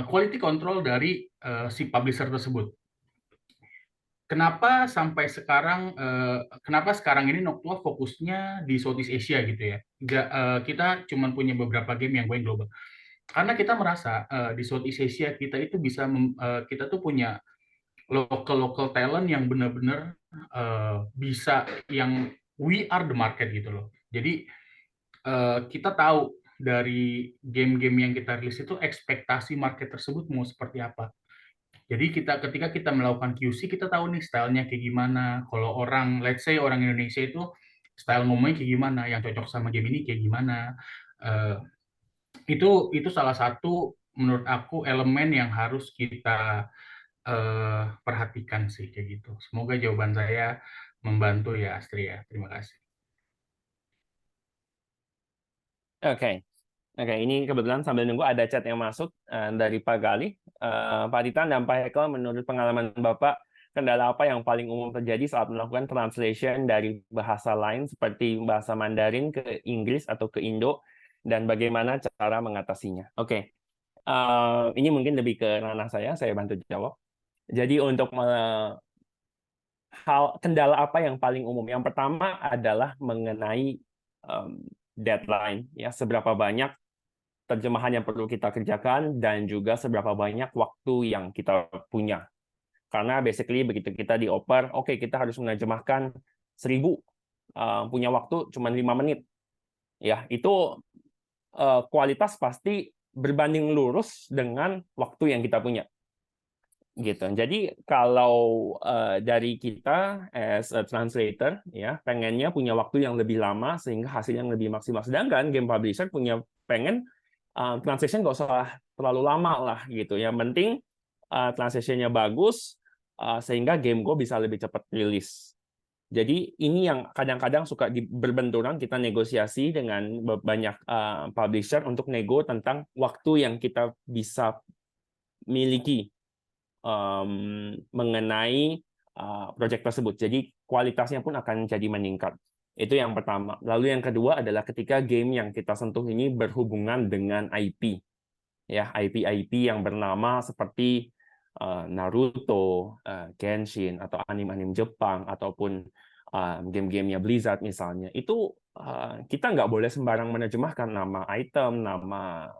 quality control dari si publisher tersebut. Kenapa sekarang ini Noctua fokusnya di Southeast Asia gitu ya. Kita cuma punya beberapa game yang going global. Karena kita merasa di Southeast Asia kita itu kita tuh punya local talent yang benar-benar bisa, yang we are the market gitu loh. Jadi kita tahu dari game-game yang kita rilis itu ekspektasi market tersebut mau seperti apa. Jadi ketika kita melakukan QC, kita tahu nih stylenya kayak gimana. Kalau orang, let's say orang Indonesia itu style ngomongnya kayak gimana, yang cocok sama game ini kayak gimana. Eh, itu salah satu menurut aku elemen yang harus kita perhatikan sih kayak gitu. Semoga jawaban saya membantu ya Astri ya. Terima kasih. Oke. Oke, ini kebetulan sambil nunggu ada chat yang masuk dari Pak Galih. Pak Titan dan Pak Hekel, menurut pengalaman Bapak, kendala apa yang paling umum terjadi saat melakukan translation dari bahasa lain seperti bahasa Mandarin ke Inggris atau ke Indo, dan bagaimana cara mengatasinya? Oke, ini mungkin lebih ke ranah saya bantu jawab. Jadi untuk kendala apa yang paling umum? Yang pertama adalah mengenai deadline, ya, seberapa banyak terjemahan yang perlu kita kerjakan dan juga seberapa banyak waktu yang kita punya. Karena basically begitu kita dioper, oke, kita harus menerjemahkan 1000, punya waktu cuma 5 menit. Ya, itu kualitas pasti berbanding lurus dengan waktu yang kita punya. Gitu. Jadi kalau dari kita as a translator, ya, pengennya punya waktu yang lebih lama sehingga hasilnya lebih maksimal. Sedangkan game publisher pengen translation nggak usah terlalu lama lah gitu. Yang penting translation-nya bagus sehingga game gue bisa lebih cepat rilis. Jadi ini yang kadang-kadang suka berbenturan, kita negosiasi dengan banyak publisher untuk nego tentang waktu yang kita bisa miliki mengenai proyek tersebut. Jadi kualitasnya pun akan jadi meningkat. Itu yang pertama. Lalu yang kedua adalah ketika game yang kita sentuh ini berhubungan dengan IP. Ya, IP yang bernama seperti Naruto, Genshin, atau anime-anime Jepang, ataupun game-gamenya Blizzard misalnya. Itu kita nggak boleh sembarang menerjemahkan nama item, nama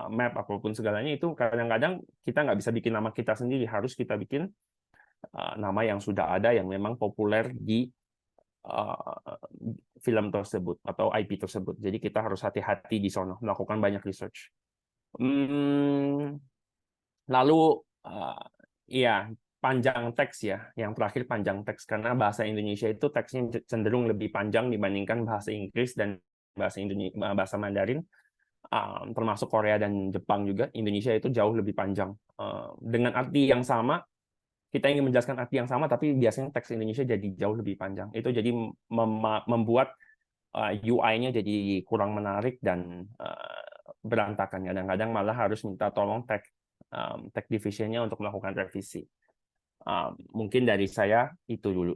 map, apapun segalanya. Itu kadang-kadang kita nggak bisa bikin nama kita sendiri. Harus kita bikin nama yang sudah ada, yang memang populer di film tersebut atau IP tersebut. Jadi kita harus hati-hati di sana, melakukan banyak research. Lalu ya, panjang teks ya. Yang terakhir panjang teks, karena bahasa Indonesia itu teksnya cenderung lebih panjang dibandingkan bahasa Inggris dan bahasa Mandarin, termasuk Korea dan Jepang juga. Indonesia itu jauh lebih panjang. Dengan arti yang sama, kita ingin menjelaskan arti yang sama, tapi biasanya teks Indonesia jadi jauh lebih panjang. Itu jadi membuat UI-nya jadi kurang menarik dan berantakan. Kadang-kadang malah harus minta tolong tech division-nya untuk melakukan revisi. Mungkin dari saya itu dulu.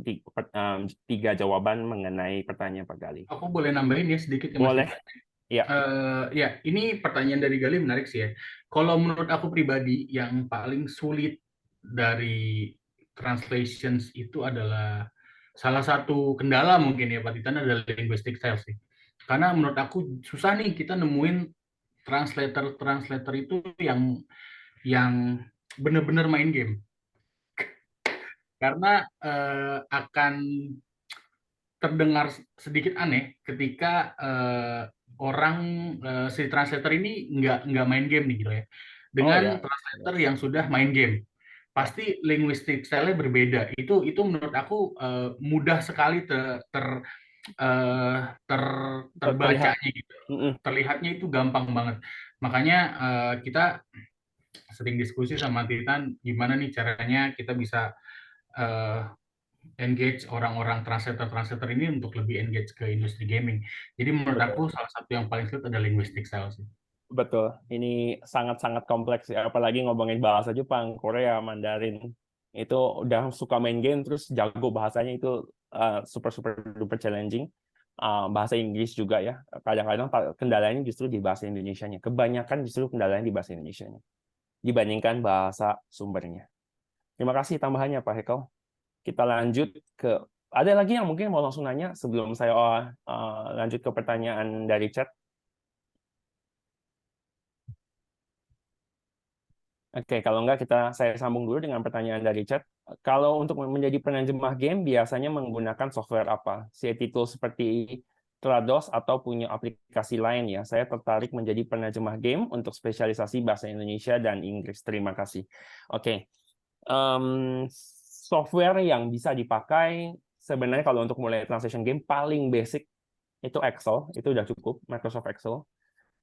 3 jawaban mengenai pertanyaan Pak Galih. Aku boleh nambahin ya sedikit ya Mas? Boleh. Ya. Ya, ini pertanyaan dari Galih menarik sih ya. Kalau menurut aku pribadi, yang paling sulit dari translations itu adalah salah satu kendala mungkin ya Pak Titan, adalah linguistic style sih. Karena menurut aku susah nih kita nemuin translator itu yang benar-benar main game. Karena akan terdengar sedikit aneh ketika orang si translator ini nggak main game nih gitu ya, dengan translator yang sudah main game. Pasti linguistic style-nya berbeda. Itu menurut aku mudah sekali terbacanya gitu. Terlihatnya itu gampang banget. Makanya kita sering diskusi sama Titan, gimana nih caranya kita bisa engage orang-orang translator ini untuk lebih engage ke industri gaming. Jadi menurut aku salah satu yang paling sulit adalah linguistic style sih. Betul, ini sangat-sangat kompleks ya, apalagi ngomongin bahasa Jepang, Korea, Mandarin. Itu udah suka main game terus jago bahasanya, itu super duper challenging. Bahasa Inggris juga ya, kadang-kadang kendalanya justru di bahasa Indonesianya. Kebanyakan justru kendalanya di bahasa Indonesianya dibandingkan bahasa sumbernya. Terima kasih tambahannya Pak Hekel. Kita lanjut ke, ada lagi yang mungkin mau langsung nanya sebelum saya lanjut ke pertanyaan dari chat? Oke, kalau enggak saya sambung dulu dengan pertanyaan dari chat. Kalau untuk menjadi penerjemah game biasanya menggunakan software apa? CAT tool seperti Trados atau punya aplikasi lain ya? Saya tertarik menjadi penerjemah game untuk spesialisasi bahasa Indonesia dan Inggris. Terima kasih. Oke. Software yang bisa dipakai sebenarnya kalau untuk mulai translation game paling basic itu Excel, itu udah cukup, Microsoft Excel.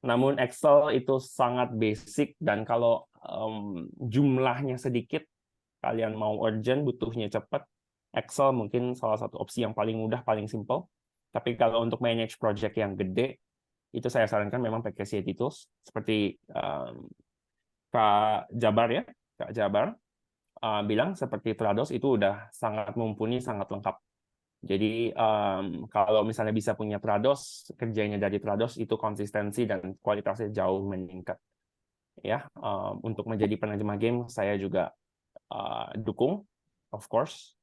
Namun Excel itu sangat basic, dan kalau jumlahnya sedikit, kalian mau urgent, butuhnya cepat, Excel mungkin salah satu opsi yang paling mudah, paling simple. Tapi kalau untuk manage project yang gede, itu saya sarankan memang pakai CAD Tools seperti Kak Jabar ya, Kak Jabar bilang seperti Trados itu udah sangat mumpuni, sangat lengkap. Jadi kalau misalnya bisa punya Trados, kerjanya dari Trados itu konsistensi dan kualitasnya jauh meningkat. Ya, untuk menjadi penerjemah game saya juga dukung, of course.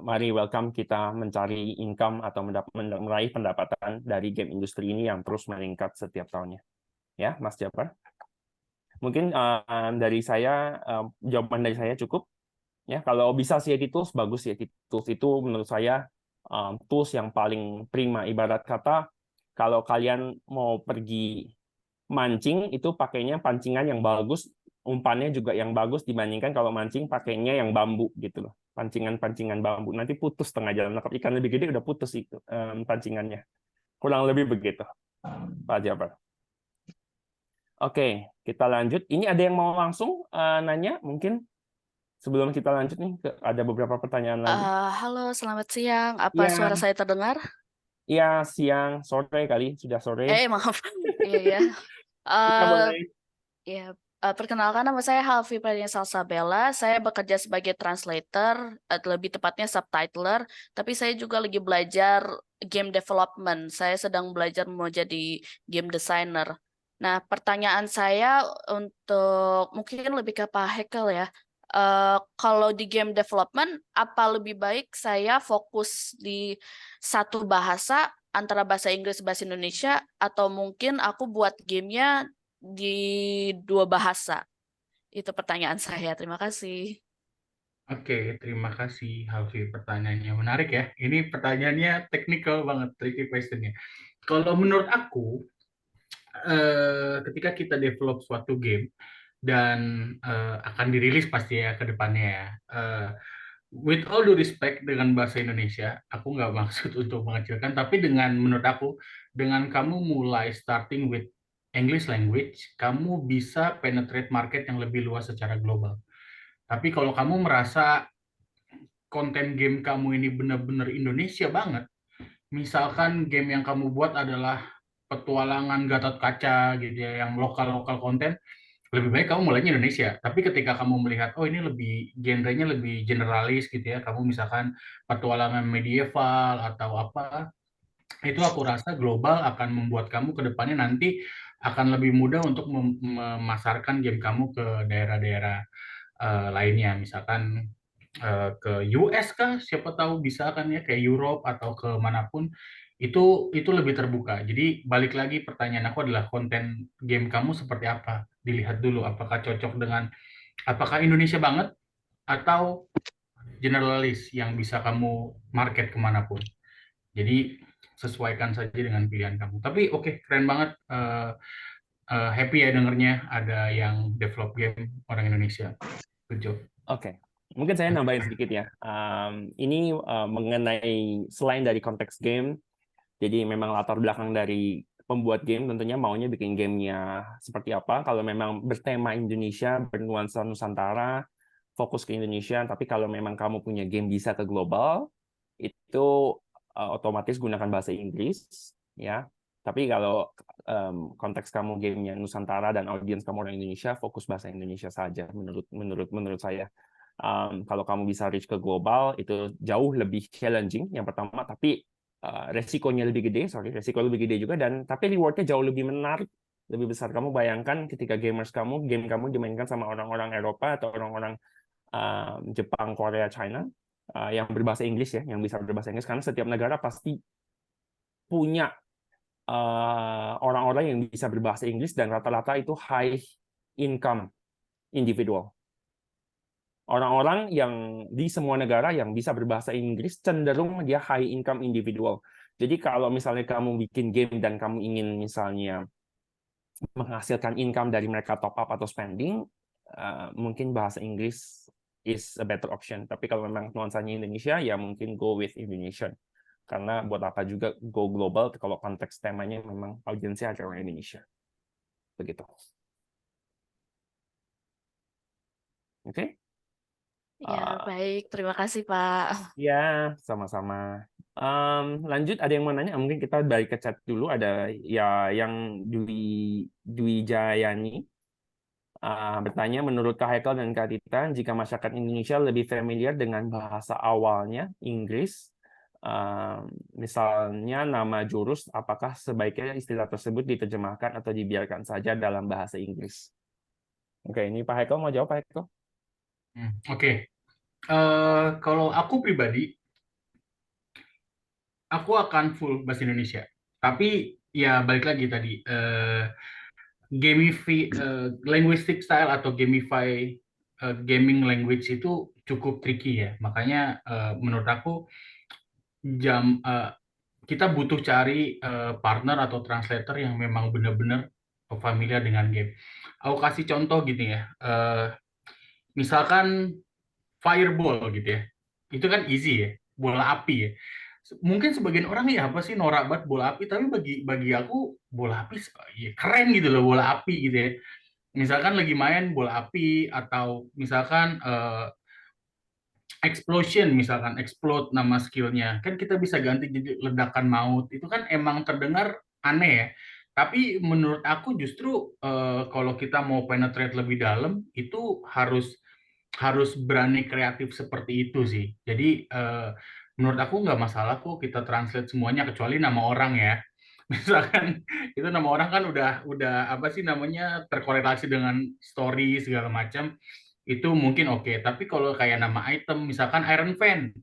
Mari welcome kita mencari income atau meraih pendapatan dari game industri ini yang terus meningkat setiap tahunnya. Ya, Mas Jabar. Mungkin dari saya jawaban dari saya cukup. Ya, kalau bisa CAD Tools bagus. CAD Tools itu menurut saya tools yang paling prima. Ibarat kata kalau kalian mau pergi mancing itu pakainya pancingan yang bagus, umpannya juga yang bagus dibandingkan kalau mancing pakainya yang bambu gitu loh. Pancingan bambu nanti putus tengah jalan, nangkap ikan lebih gede udah putus itu pancingannya. Kurang lebih begitu, Pak Jabar. Oke, kita lanjut. Ini ada yang mau langsung nanya mungkin sebelum kita lanjut nih, ada beberapa pertanyaan lagi. Halo, selamat siang. Apa suara saya terdengar? Iya, siang, sore kali, sudah sore. Maaf. Iya, ya. Kita boleh. Ya, perkenalkan nama saya Halvi Pradian Salsabella. Saya bekerja sebagai translator, lebih tepatnya subtitler. Tapi saya juga lagi belajar game development. Saya sedang belajar mau jadi game designer. Nah, pertanyaan saya untuk mungkin lebih ke Pak Hekel ya. Kalau di game development, apa lebih baik saya fokus di satu bahasa antara bahasa Inggris bahasa Indonesia, atau mungkin aku buat gamenya di dua bahasa? Itu pertanyaan saya. Terima kasih. Oke, terima kasih Halvi, pertanyaannya menarik ya. Ini pertanyaannya technical banget, tricky questionnya. Kalau menurut aku, ketika kita develop suatu game dan akan dirilis pasti ya ke depannya ya. With all due respect dengan bahasa Indonesia, aku nggak maksud untuk mengecilkan, tapi menurut aku, dengan kamu mulai starting with English language, kamu bisa penetrate market yang lebih luas secara global. Tapi kalau kamu merasa konten game kamu ini benar-benar Indonesia banget, misalkan game yang kamu buat adalah petualangan Gatot Kaca gitu ya, yang lokal-lokal konten, lebih baik kamu mulainya Indonesia. Tapi ketika kamu melihat, oh ini lebih genrenya lebih generalis gitu ya, kamu misalkan petualangan medieval atau apa, itu aku rasa global akan membuat kamu ke depannya nanti akan lebih mudah untuk memasarkan game kamu ke daerah-daerah lainnya, misalkan ke US kah, siapa tahu bisa kan ya, ke Europe atau ke manapun, itu lebih terbuka. Jadi balik lagi pertanyaan aku adalah konten game kamu seperti apa, dilihat dulu apakah cocok dengan, apakah Indonesia banget atau generalis yang bisa kamu market kemanapun. Jadi sesuaikan saja dengan pilihan kamu. Tapi oke, keren banget. Happy ya dengernya ada yang develop game orang Indonesia. Good job. Oke, mungkin saya nambahin sedikit ya. Ini mengenai selain dari konteks game, jadi memang latar belakang dari pembuat game tentunya maunya bikin gamenya seperti apa. Kalau memang bertema Indonesia, bernuansa Nusantara, fokus ke Indonesia. Tapi kalau memang kamu punya game bisa ke global, itu otomatis gunakan bahasa Inggris, ya. Tapi kalau konteks kamu gamenya Nusantara dan audiens kamu orang Indonesia, fokus bahasa Indonesia saja menurut saya. Kalau kamu bisa reach ke global itu jauh lebih challenging yang pertama, tapi resikonya lebih gede, resiko lebih gede juga, dan tapi rewardnya jauh lebih menarik, lebih besar. Kamu bayangkan ketika game kamu dimainkan sama orang-orang Eropa atau orang-orang Jepang, Korea, China yang berbahasa Inggris ya, yang bisa berbahasa Inggris, karena setiap negara pasti punya orang-orang yang bisa berbahasa Inggris dan rata-rata itu high income individual. Orang-orang yang di semua negara yang bisa berbahasa Inggris cenderung dia high income individual. Jadi kalau misalnya kamu bikin game dan kamu ingin misalnya menghasilkan income dari mereka top up atau spending, mungkin bahasa Inggris is a better option. Tapi kalau memang nuansanya Indonesia, ya mungkin go with Indonesian. Karena buat apa juga go global kalau konteks temanya memang audiensnya ada orang Indonesia. Begitu. Oke? Ya, Ah, baik. Terima kasih, Pak. ya, sama-sama. Lanjut, ada yang mau nanya? Mungkin kita balik ke chat dulu. Ada ya yang Dwi Jayani bertanya, menurut Kak Hekel dan Kak Tita, jika masyarakat Indonesia lebih familiar dengan bahasa awalnya Inggris, misalnya nama jurus, apakah sebaiknya istilah tersebut diterjemahkan atau dibiarkan saja dalam bahasa Inggris? Oke, ini Pak Hekel mau jawab, Pak Hekel? Oke. Kalau aku pribadi, aku akan full bahasa Indonesia. Tapi ya balik lagi tadi, linguistic style atau gamify gaming language itu cukup tricky ya. Makanya menurut aku jam kita butuh cari partner atau translator yang memang benar-benar familiar dengan game. Aku kasih contoh gini ya. Misalkan fireball gitu ya. Itu kan easy ya, bola api ya. Mungkin sebagian orang ya apa sih norak banget bola api, tapi bagi bagi aku bola api ya keren gitu loh bola api gitu ya. Misalkan lagi main bola api atau misalkan explosion misalkan explode nama skillnya kan kita bisa ganti jadi ledakan maut itu kan emang terdengar aneh ya tapi menurut aku justru kalau kita mau penetrate lebih dalam itu harus harus berani kreatif seperti itu sih jadi menurut aku nggak masalah kok kita translate semuanya kecuali nama orang ya misalkan itu nama orang kan udah apa sih namanya terkorelasi dengan story segala macam itu mungkin oke. Tapi kalau kayak nama item, misalkan Iron Fan,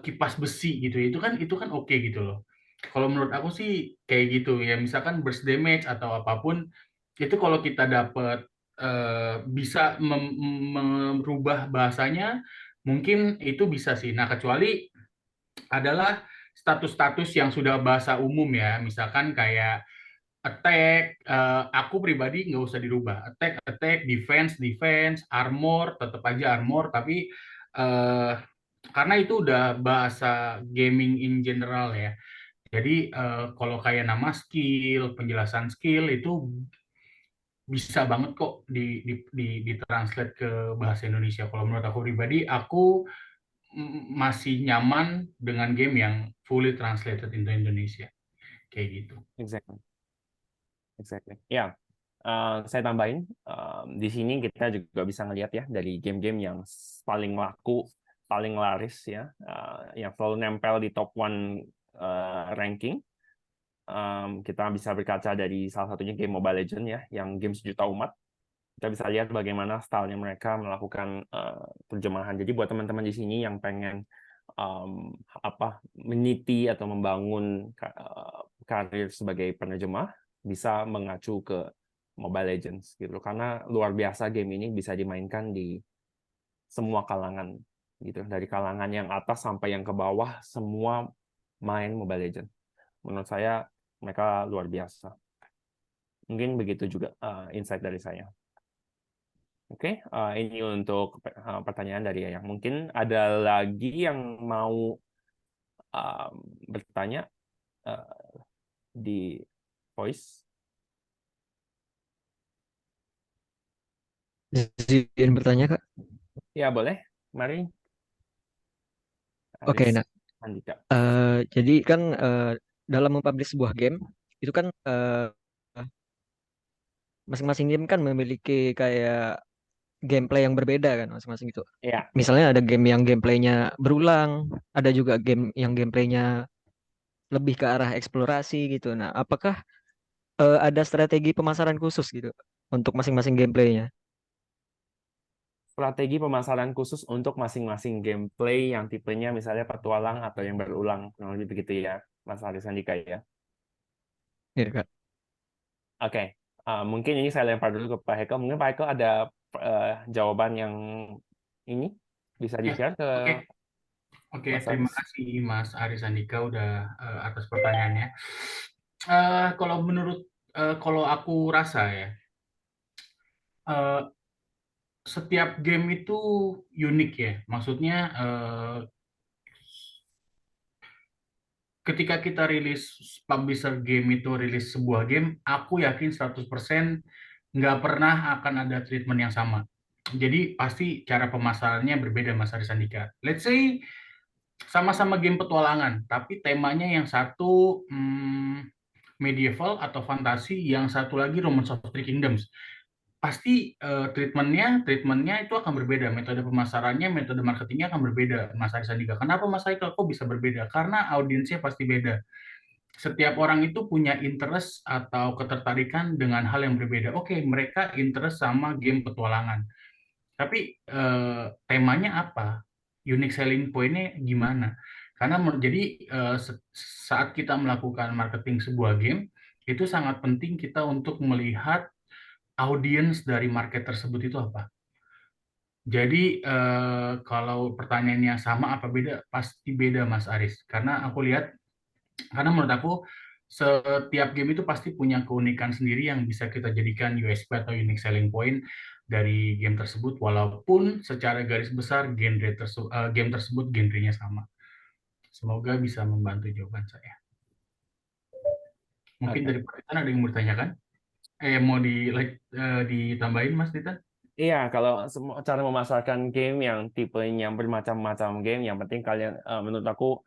kipas besi gitu, itu kan oke gitu loh. Kalau menurut aku sih kayak gitu ya, misalkan burst damage atau apapun, itu kalau kita dapat bisa merubah bahasanya, mungkin itu bisa sih. Nah, kecuali adalah status-status yang sudah bahasa umum ya, misalkan kayak attack, aku pribadi nggak usah dirubah. Attack, attack, defense, defense, armor, tetap aja armor. Tapi eh, karena itu udah bahasa gaming in general ya. Jadi kalau kayak nama skill, penjelasan skill itu bisa banget kok ditranslate ke bahasa Indonesia. Kalau menurut aku pribadi, aku masih nyaman dengan game yang fully translated into Indonesia. Kayak gitu. Exactly. Exactly. Ya, saya tambahin, di sini kita juga bisa ngelihat ya dari game-game yang paling laku, paling laris ya, yang selalu nempel di top one ranking. Kita bisa berkaca dari salah satunya game Mobile Legends ya, yang game sejuta umat. Kita bisa lihat bagaimana stylenya mereka melakukan terjemahan. Jadi buat teman-teman di sini yang pengen meniti atau membangun karir sebagai penerjemah, bisa mengacu ke Mobile Legends gitu. Karena luar biasa game ini bisa dimainkan di semua kalangan gitu. Dari kalangan yang atas sampai yang ke bawah semua main Mobile Legends. Menurut saya mereka luar biasa. Mungkin begitu juga insight dari saya. Oke, ini untuk pertanyaan dari Yayang. Mungkin ada lagi yang mau bertanya di voice. Izin bertanya, Kak. Ya, boleh. Mari. Oke, Aris nah, Andika. jadi kan dalam mempublish sebuah game itu kan masing-masing game kan memiliki kayak gameplay yang berbeda kan masing-masing itu. Ya, Misalnya ada game yang gameplaynya berulang, ada juga game yang gameplaynya lebih ke arah eksplorasi gitu. Nah, apakah ada strategi pemasaran khusus gitu untuk masing-masing gameplaynya? strategi pemasaran khusus untuk masing-masing gameplay yang tipenya misalnya petualang atau yang berulang. Kurang lebih begitu ya, Mas Aris Andika ya. Gitu, Kak. Oke, mungkin ini saya lempar dulu ke Pak Heko. Mungkin Pak Heko ada jawaban yang ini bisa Ya, di-share ke oke. Oke, Mas terima Aris? kasih Mas Aris Andika udah atas pertanyaannya. Kalau menurut kalau aku rasa ya, eh, setiap game itu unik ya. Maksudnya ketika kita rilis publisher game itu rilis sebuah game, aku yakin 100% nggak pernah akan ada treatment yang sama. Jadi pasti cara pemasarannya berbeda, Mas Aris Andika. Let's say sama-sama game petualangan, tapi temanya yang satu medieval atau fantasi, yang satu lagi Romance of Three Kingdoms. Pasti treatmentnya itu akan berbeda, metode pemasarannya, metode marketingnya akan berbeda, Mas Aris Andika. Kenapa Mas Haikal kok bisa berbeda? Karena audiensnya pasti beda. Setiap orang itu punya interest atau ketertarikan dengan hal yang berbeda. Oke, mereka interest sama game petualangan. Tapi temanya apa? Unique selling point-nya gimana? Karena jadi saat kita melakukan marketing sebuah game, itu sangat penting kita untuk melihat audience dari market tersebut itu apa. Jadi kalau pertanyaannya sama apa beda? Pasti beda, Mas Aris. Karena menurut aku setiap game itu pasti punya keunikan sendiri yang bisa kita jadikan USP atau unique selling point dari game tersebut, walaupun secara garis besar game tersebut genrenya sama. Semoga bisa membantu jawaban saya. Mungkin Oke. dari Pak Titan ada yang mau ditanyakan? Mau ditambahin, Mas Titan? Iya, kalau cara memasarkan game yang tipenya bermacam-macam game, yang penting kalian, menurut aku,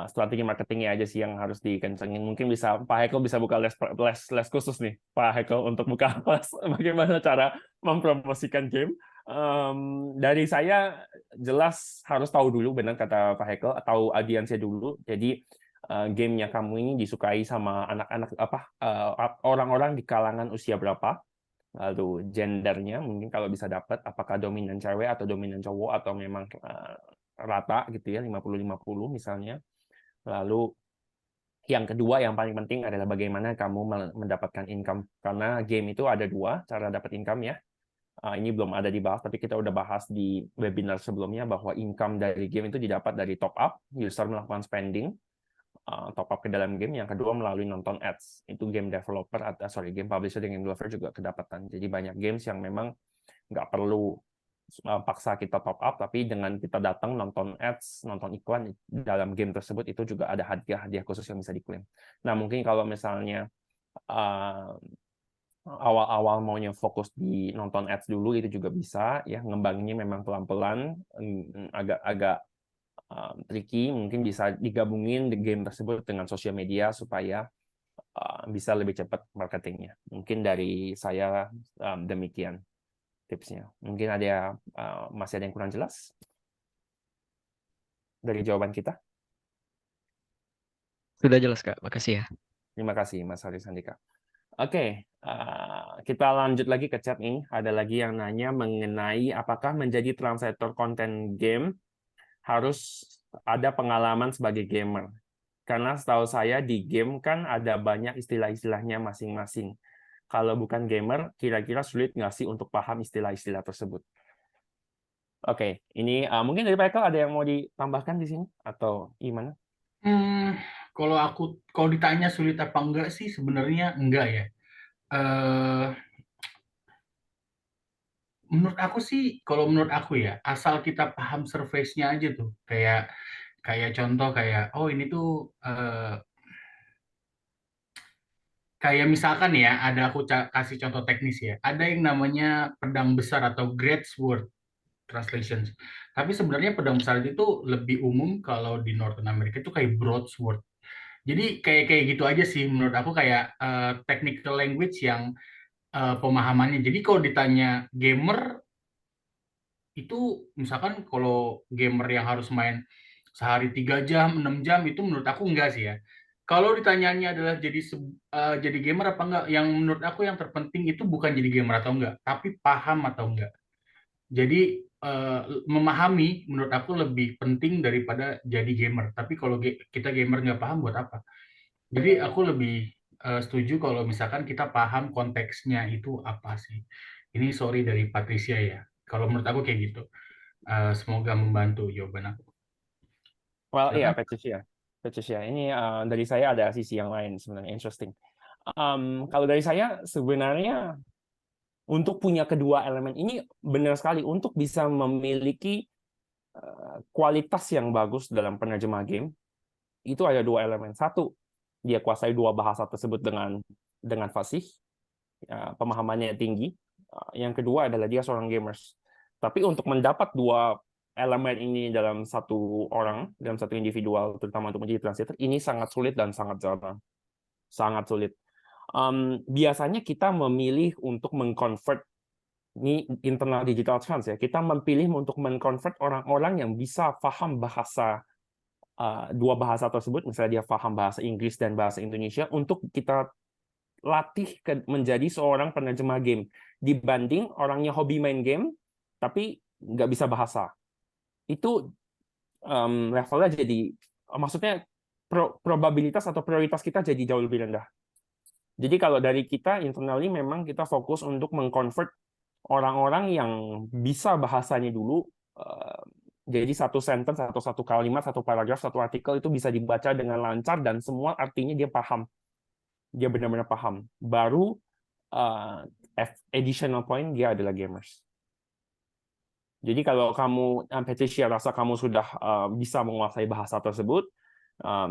strategi marketingnya aja sih yang harus dikencengin. Mungkin bisa Pak Heko bisa buka les khusus nih, Pak Heko, untuk buka les bagaimana cara mempromosikan game. Dari saya jelas harus tahu dulu, benar kata Pak Heko, tahu audiensnya dulu. Jadi gamenya kamu ini disukai sama anak-anak orang-orang di kalangan usia berapa. Lalu gendernya mungkin kalau bisa dapat apakah dominan cewek atau dominan cowok atau memang rata gitu ya 50-50 misalnya. Lalu yang kedua yang paling penting adalah bagaimana kamu mendapatkan income, karena game itu ada dua cara dapat income ya. Ini belum ada dibahas tapi kita udah bahas di webinar sebelumnya bahwa income dari game itu didapat dari top up, user melakukan spending top up ke dalam game. Yang kedua melalui nonton ads. Itu game developer game publisher dan game developer juga kedapatan. Jadi banyak games yang memang nggak perlu paksa kita top up, tapi dengan kita datang nonton ads, nonton iklan dalam game tersebut, itu juga ada hadiah khusus yang bisa diklaim. Nah, mungkin kalau misalnya awal-awal maunya fokus di nonton ads dulu, itu juga bisa ya, ngembanginnya memang pelan-pelan, agak tricky, mungkin bisa digabungin di game tersebut dengan sosial media supaya bisa lebih cepat marketingnya. Mungkin dari saya demikian tipsnya. Mungkin masih ada yang kurang jelas dari jawaban kita? Sudah jelas, Kak. Makasih ya. Terima kasih, Mas Haris Andika. Oke, kita lanjut lagi ke chat ini. Ada lagi yang nanya mengenai apakah menjadi translator konten game harus ada pengalaman sebagai gamer. Karena setahu saya di game kan ada banyak istilah-istilahnya masing-masing. Kalau bukan gamer, kira-kira sulit nggak sih untuk paham istilah-istilah tersebut? Oke, ini mungkin dari Pak Eko ada yang mau ditambahkan di sini atau gimana? Kalau ditanya sulit apa enggak sih, sebenarnya enggak ya. Menurut aku ya, asal kita paham surface-nya aja tuh. Kayak contoh kayak, oh ini tuh kayak misalkan ya, aku kasih contoh teknis ya. Ada yang namanya pedang besar atau great sword translations. Tapi sebenarnya pedang besar itu lebih umum kalau di Northern America itu kayak broadsword. Jadi kayak gitu aja sih menurut aku, kayak technical language yang pemahamannya. Jadi kalau ditanya gamer itu, misalkan kalau gamer yang harus main sehari 3 jam, 6 jam, itu menurut aku enggak sih ya. Kalau ditanyanya adalah jadi gamer apa enggak, yang menurut aku yang terpenting itu bukan jadi gamer atau enggak, tapi paham atau enggak. Jadi memahami menurut aku lebih penting daripada jadi gamer. Tapi kalau kita gamer nggak paham buat apa? Jadi aku lebih setuju kalau misalkan kita paham konteksnya itu apa sih. Ini sorry dari Patricia ya. Kalau menurut aku kayak gitu. Semoga membantu jawaban aku. Well, iya, Silakan. Patricia. Ini dari saya ada sisi yang lain sebenarnya, interesting. Kalau dari saya sebenarnya untuk punya kedua elemen ini benar sekali, untuk bisa memiliki kualitas yang bagus dalam penerjemah game, itu ada dua elemen. Satu, dia kuasai dua bahasa tersebut dengan fasih, pemahamannya tinggi. Yang kedua adalah dia seorang gamers. Tapi untuk mendapat dua elemen ini dalam satu orang, dalam satu individual, terutama untuk menjadi translator, ini sangat sulit dan sangat jarang. Sangat sulit. Biasanya kita memilih untuk mengconvert, ini internal digital trans ya, kita memilih untuk mengconvert orang-orang yang bisa paham bahasa, dua bahasa tersebut, misalnya dia paham bahasa Inggris dan bahasa Indonesia, untuk kita latih menjadi seorang penerjemah game, dibanding orangnya hobi main game, tapi nggak bisa bahasa. Itu levelnya jadi, maksudnya probabilitas atau prioritas kita jadi jauh lebih rendah. Jadi kalau dari kita internally memang kita fokus untuk mengconvert orang-orang yang bisa bahasanya dulu, jadi satu sentence atau satu kalimat, satu paragraf, satu artikel itu bisa dibaca dengan lancar dan semua artinya dia paham, dia benar-benar paham. Baru additional point dia adalah gamers. Jadi kalau kamu, Patricia, rasa kamu sudah bisa menguasai bahasa tersebut,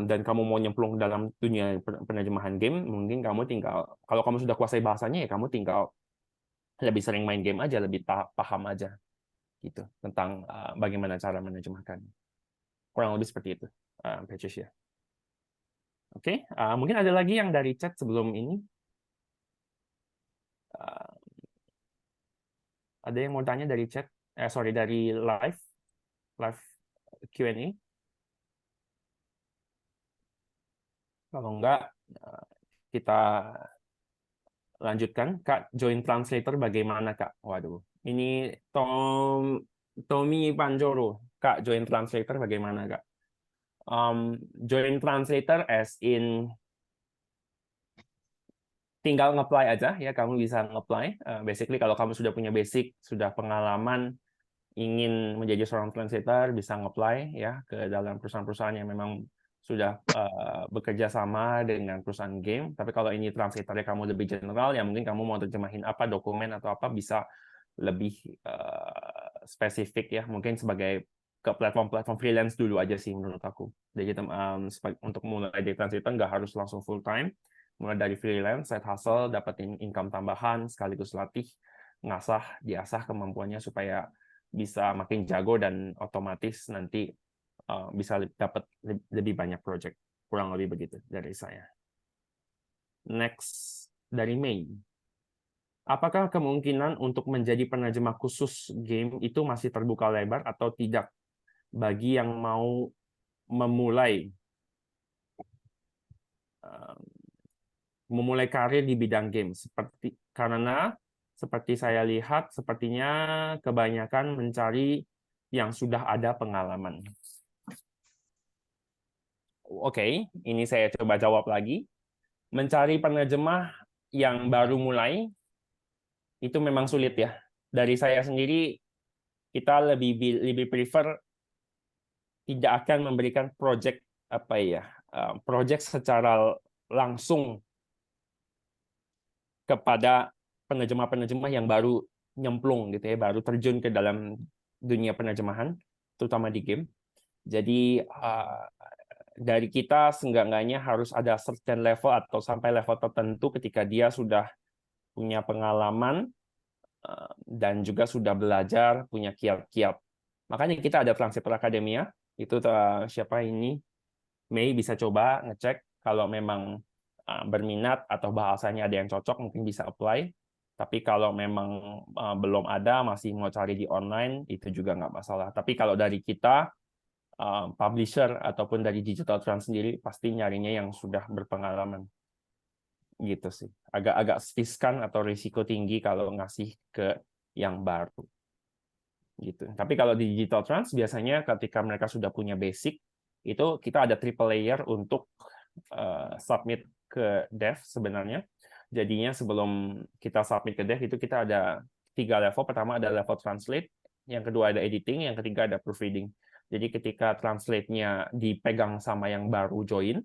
dan kamu mau nyemplung dalam dunia penerjemahan game, mungkin kamu tinggal, kalau kamu sudah kuasai bahasanya, ya kamu tinggal lebih sering main game aja, lebih paham aja gitu tentang bagaimana cara menerjemahkan. Kurang lebih seperti itu, Patricia. Oke, mungkin ada lagi yang dari chat sebelum ini. Ada yang mau tanya dari chat? Dari live Q&A. Kalau enggak, kita lanjutkan. Kak, join translator bagaimana, Kak? Waduh, ini Tommy Panjoro. Kak, join translator bagaimana, Kak? Join translator as in tinggal nge-apply aja ya, kamu bisa nge-apply. Basically kalau kamu sudah punya basic, sudah pengalaman, ingin menjadi seorang translator, bisa nge-apply ya ke dalam perusahaan-perusahaan yang memang sudah bekerja sama dengan perusahaan game. Tapi kalau ini translatornya kamu lebih general, ya mungkin kamu mau terjemahin apa, dokumen atau apa, bisa lebih spesifik ya. Mungkin sebagai ke platform-platform freelance dulu aja sih menurut aku. Jadi untuk mulai dari translator nggak harus langsung full time. Mulai dari freelance, side hustle, dapetin income tambahan, sekaligus latih, diasah kemampuannya supaya bisa makin jago dan otomatis nanti bisa dapat lebih banyak project. Kurang lebih begitu dari saya. Next, dari Mei. Apakah kemungkinan untuk menjadi penerjemah khusus game itu masih terbuka lebar atau tidak bagi yang mau memulai karir di bidang game? Karena seperti saya lihat, sepertinya kebanyakan mencari yang sudah ada pengalaman. Oke, ini saya coba jawab lagi. Mencari penerjemah yang baru mulai, itu memang sulit ya. Dari saya sendiri, kita lebih prefer tidak akan memberikan project project secara langsung kepada penerjemah-penerjemah yang baru nyemplung gitu ya, baru terjun ke dalam dunia penerjemahan, terutama di game. Jadi dari kita seenggak-enggaknya harus ada certain level atau sampai level tertentu ketika dia sudah punya pengalaman dan juga sudah belajar, punya kiat-kiat. Makanya kita ada Translator Academia, itu siapa ini? Mei bisa coba ngecek kalau memang berminat atau bahasanya ada yang cocok, mungkin bisa apply. Tapi kalau memang belum ada, masih mau cari di online, itu juga nggak masalah. Tapi kalau dari kita, publisher ataupun dari Digital Trans sendiri, pasti nyarinya yang sudah berpengalaman. Gitu sih. Agak riskan atau risiko tinggi kalau ngasih ke yang baru. Gitu. Tapi kalau di Digital Trans, biasanya ketika mereka sudah punya basic, itu kita ada triple layer untuk submit ke dev sebenarnya. Jadinya sebelum kita submit ke dev itu kita ada 3 level. Pertama ada level translate, yang kedua ada editing, yang ketiga ada proofreading. Jadi ketika translate-nya dipegang sama yang baru join,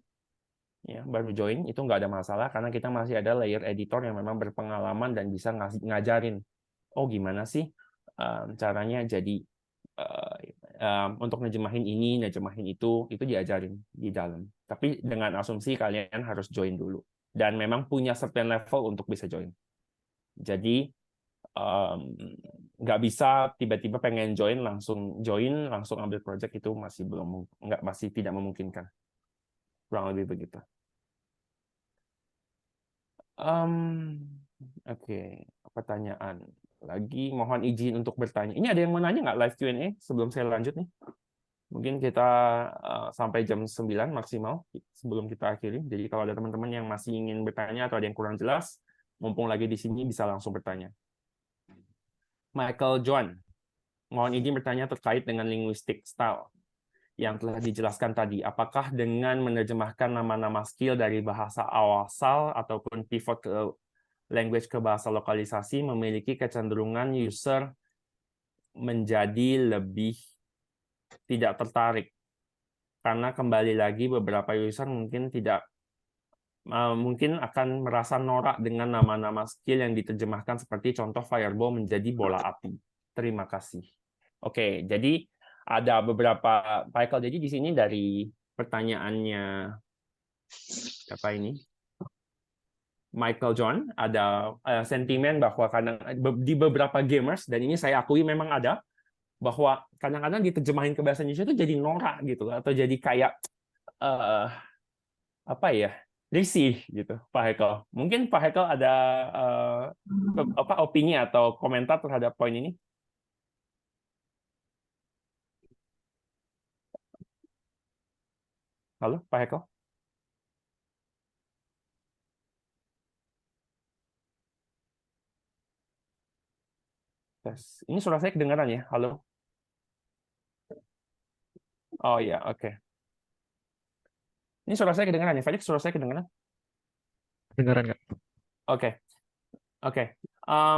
ya baru join itu nggak ada masalah karena kita masih ada layer editor yang memang berpengalaman dan bisa ngajarin, oh gimana sih caranya jadi untuk nerjemahin ini, nerjemahin itu diajarin di dalam. Tapi dengan asumsi kalian harus join dulu. Dan memang punya certain level untuk bisa join. Jadi, nggak bisa tiba-tiba pengen join langsung ambil project, itu masih masih tidak memungkinkan, kurang lebih begitu. Oke, pertanyaan lagi, mohon izin untuk bertanya. Ini ada yang mau nanya nggak live Q&A sebelum saya lanjut nih? Mungkin kita sampai jam 9 maksimal sebelum kita akhiri. Jadi kalau ada teman-teman yang masih ingin bertanya atau ada yang kurang jelas, mumpung lagi di sini bisa langsung bertanya. Michael John, mohon izin bertanya terkait dengan linguistic style yang telah dijelaskan tadi. Apakah dengan menerjemahkan nama-nama skill dari bahasa asal ataupun pivot ke language ke bahasa lokalisasi memiliki kecenderungan user menjadi lebih tidak tertarik? Karena kembali lagi beberapa user mungkin akan merasa norak dengan nama-nama skill yang diterjemahkan seperti contoh fireball menjadi bola api. Terima kasih. Oke, jadi ada beberapa Michael. Jadi di sini dari pertanyaannya apa ini? Michael John ada sentimen bahwa kadang di beberapa gamers, dan ini saya akui memang ada, bahwa kadang-kadang diterjemahin ke bahasa Indonesia itu jadi norak gitu, atau jadi kayak apa ya, risih gitu, Pak Hekel. Mungkin Pak Hekel ada opini atau komentar terhadap poin ini? Halo, Pak Hekel? Tes. Ini suara saya kedengaran ya? Halo? Oh ya, oke. Ini suara saya kedengaran ya? Felix, suara saya kedengaran? Kedengaran nggak? Oke.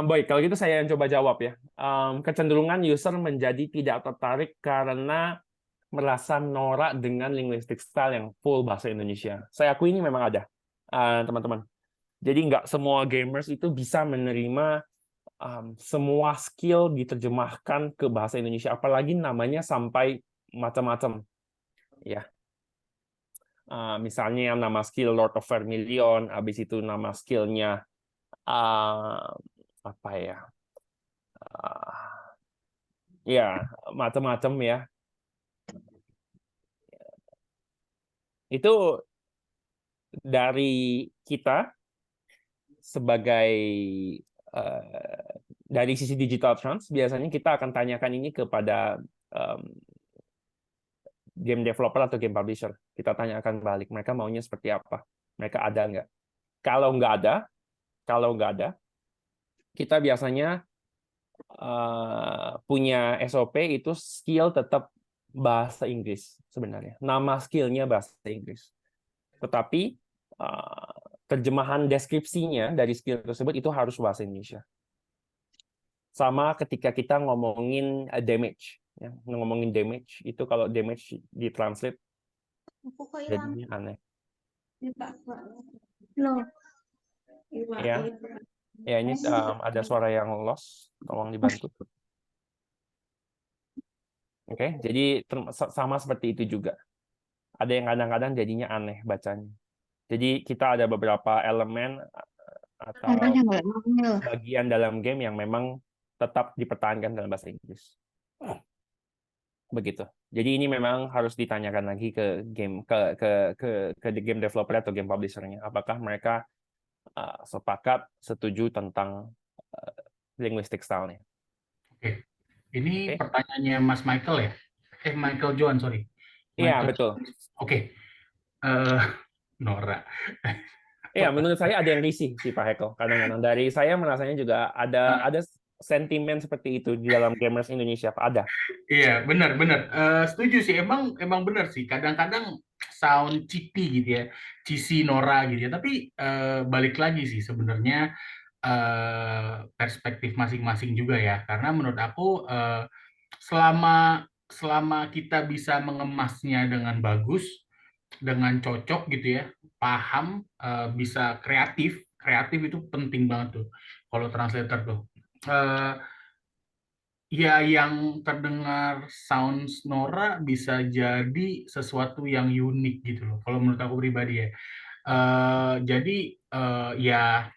Baik, kalau gitu saya yang coba jawab ya. Kecenderungan user menjadi tidak tertarik karena merasa norak dengan linguistic style yang full bahasa Indonesia. Saya akui ini memang ada, teman-teman. Jadi nggak semua gamers itu bisa menerima semua skill diterjemahkan ke bahasa Indonesia, apalagi namanya sampai macam-macam. Ya, misalnya nama skill Lord of Vermilion, habis itu nama skillnya apa ya? Ya, macam-macam ya. Itu dari kita sebagai dari sisi digital trans, biasanya kita akan tanyakan ini kepada game developer atau game publisher. Kita tanyakan balik, mereka maunya seperti apa? Mereka ada nggak? Kalau nggak ada, kita biasanya punya SOP itu skill tetap bahasa Inggris sebenarnya. Nama skillnya bahasa Inggris. Tetapi terjemahan deskripsinya dari skill tersebut itu harus bahasa Indonesia. Sama ketika kita ngomongin damage, ya, ngomongin damage itu kalau damage ditranslate jadinya aneh. Ya ini ada suara yang lost, tolong dibantu. Oke, jadi sama seperti itu juga. Ada yang kadang-kadang jadinya aneh bacanya. Jadi kita ada beberapa elemen atau bagian dalam game yang memang tetap dipertahankan dalam bahasa Inggris. Begitu. Jadi ini memang harus ditanyakan lagi ke game game developer atau game publisher-nya. Apakah mereka setuju tentang linguistic style-nya. Oke. Ini pertanyaannya Mas Michael ya? Michael John, sorry. Iya, Michael betul. Oke. Nora. Iya, menurut saya ada yang risih sih Pak Heko. Kadang-kadang dari saya merasanya juga ada sentimen seperti itu di dalam gamers Indonesia. Ada. Iya, benar. Setuju sih. Emang benar sih. Kadang-kadang sound cheesy gitu ya, cheesy Nora gitu ya. Tapi balik lagi sih sebenarnya perspektif masing-masing juga ya. Karena menurut aku selama kita bisa mengemasnya dengan bagus, dengan cocok gitu ya, paham, bisa kreatif itu penting banget tuh kalau translator tuh. Ya yang terdengar sounds Nora bisa jadi sesuatu yang unik gitu loh kalau menurut aku pribadi ya. Jadi ya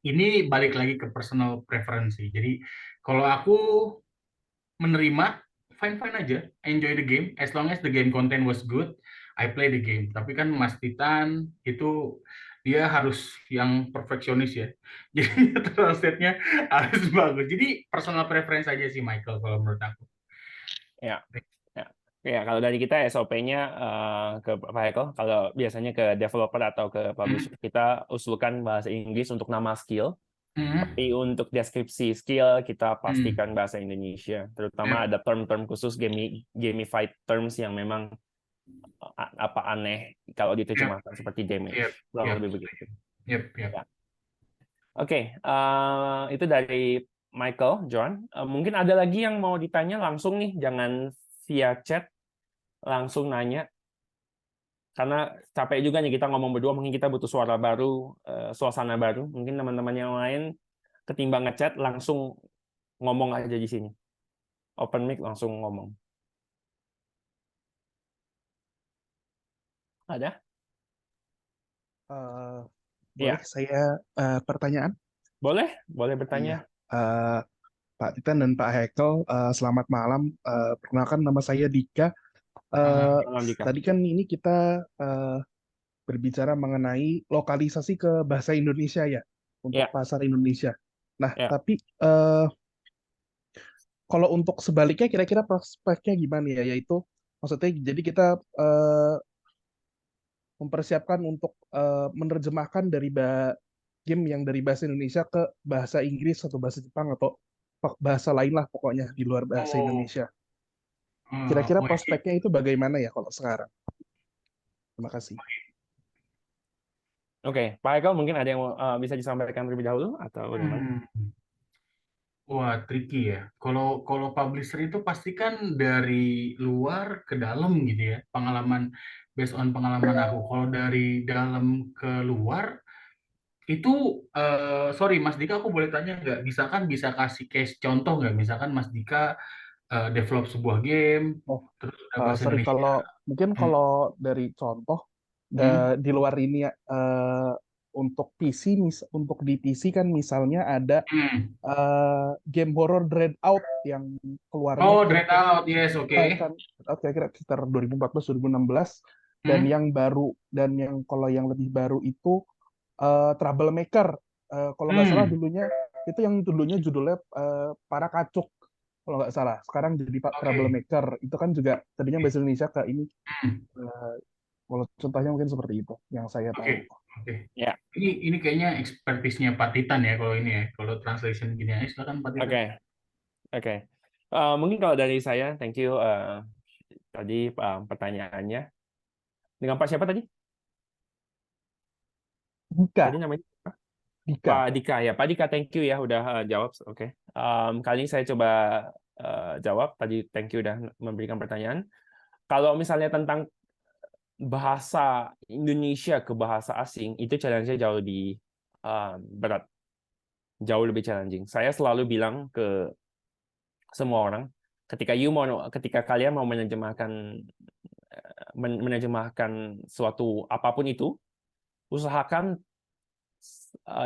ini balik lagi ke personal preference. Jadi Kalau aku menerima, fine-fine aja, enjoy the game, as long as the game content was good, I play the game. Tapi kan Mas Titan itu dia harus yang perfeksionis ya, jadi translate-nya harus bagus. Jadi personal preference aja sih Michael kalau menurut aku. Ya, ya, ya. Kalau dari kita SOP-nya ke Pak Eko, kalau biasanya ke developer atau ke publisher kita usulkan bahasa Inggris untuk nama skill, tapi untuk deskripsi skill kita pastikan bahasa Indonesia. Terutama ada term-term khusus gamified terms yang memang aneh kalau diterjemahkan seperti damage, kurang lebih begitu. Yep. Ya. Oke, itu dari Michael, John. Mungkin ada lagi yang mau ditanya langsung nih, jangan via chat, langsung nanya. Karena capek juga nih kita ngomong berdua, mungkin kita butuh suara baru, suasana baru. Mungkin teman-teman yang lain ketimbang ngechat langsung ngomong aja di sini. Open mic langsung ngomong. Ada? Boleh saya pertanyaan? Boleh bertanya. Iya. Pak Titan dan Pak Hekel, selamat malam. Perkenalkan nama saya Dika. Malam, Dika. Tadi kan ini kita berbicara mengenai lokalisasi ke bahasa Indonesia ya, untuk pasar Indonesia. Nah, tapi kalau untuk sebaliknya kira-kira prospeknya gimana ya? Yaitu maksudnya jadi kita mempersiapkan untuk menerjemahkan dari game yang dari bahasa Indonesia ke bahasa Inggris atau bahasa Jepang atau bahasa lain lah pokoknya di luar bahasa Indonesia. Kira-kira prospeknya itu bagaimana ya kalau sekarang? Terima kasih. Oke, Pak Eko mungkin ada yang bisa disampaikan terlebih dahulu atau bagaimana? Wah, tricky ya. Kalau publisher itu pasti kan dari luar ke dalam gitu ya. Based on pengalaman aku. Kalau dari dalam ke luar, itu, sorry Mas Dika, aku boleh tanya nggak? Misalkan bisa kasih case contoh nggak? Misalkan Mas Dika develop sebuah game, terus udah bahasa Sorry, Indonesia. kalau dari contoh, di luar ini untuk PC, untuk di PC kan misalnya ada game horror Dreadout yang keluarnya Dreadout, yes, oke. Kira-kira sekitar 2014-2016, dan yang baru, dan yang kalau yang lebih baru itu Troublemaker. Kalau nggak salah dulunya, itu yang dulunya judulnya Para Kacuk, kalau nggak salah. Sekarang jadi Troublemaker. Itu kan juga tadinya bahasa Indonesia ke ini. Kalau contohnya mungkin seperti itu yang saya tahu. Oke. Ya. Ini kayaknya expertise-nya Pak Titan ya kalau ini ya. Kalau translation gini ya, silakan Pak Titan. Oke. Mungkin kalau dari saya, thank you tadi pertanyaannya. Dengan Pak siapa tadi? Dika. Tadi namanya Dika. Pak Dika ya. Pak Dika, thank you ya udah jawab. Oke. Kali ini saya coba jawab. Tadi thank you udah memberikan pertanyaan. Kalau misalnya tentang bahasa Indonesia ke bahasa asing, itu challenge-nya jauh lebih berat. Jauh lebih challenging. Saya selalu bilang ke semua orang, ketika kalian mau menerjemahkan suatu apapun itu, usahakan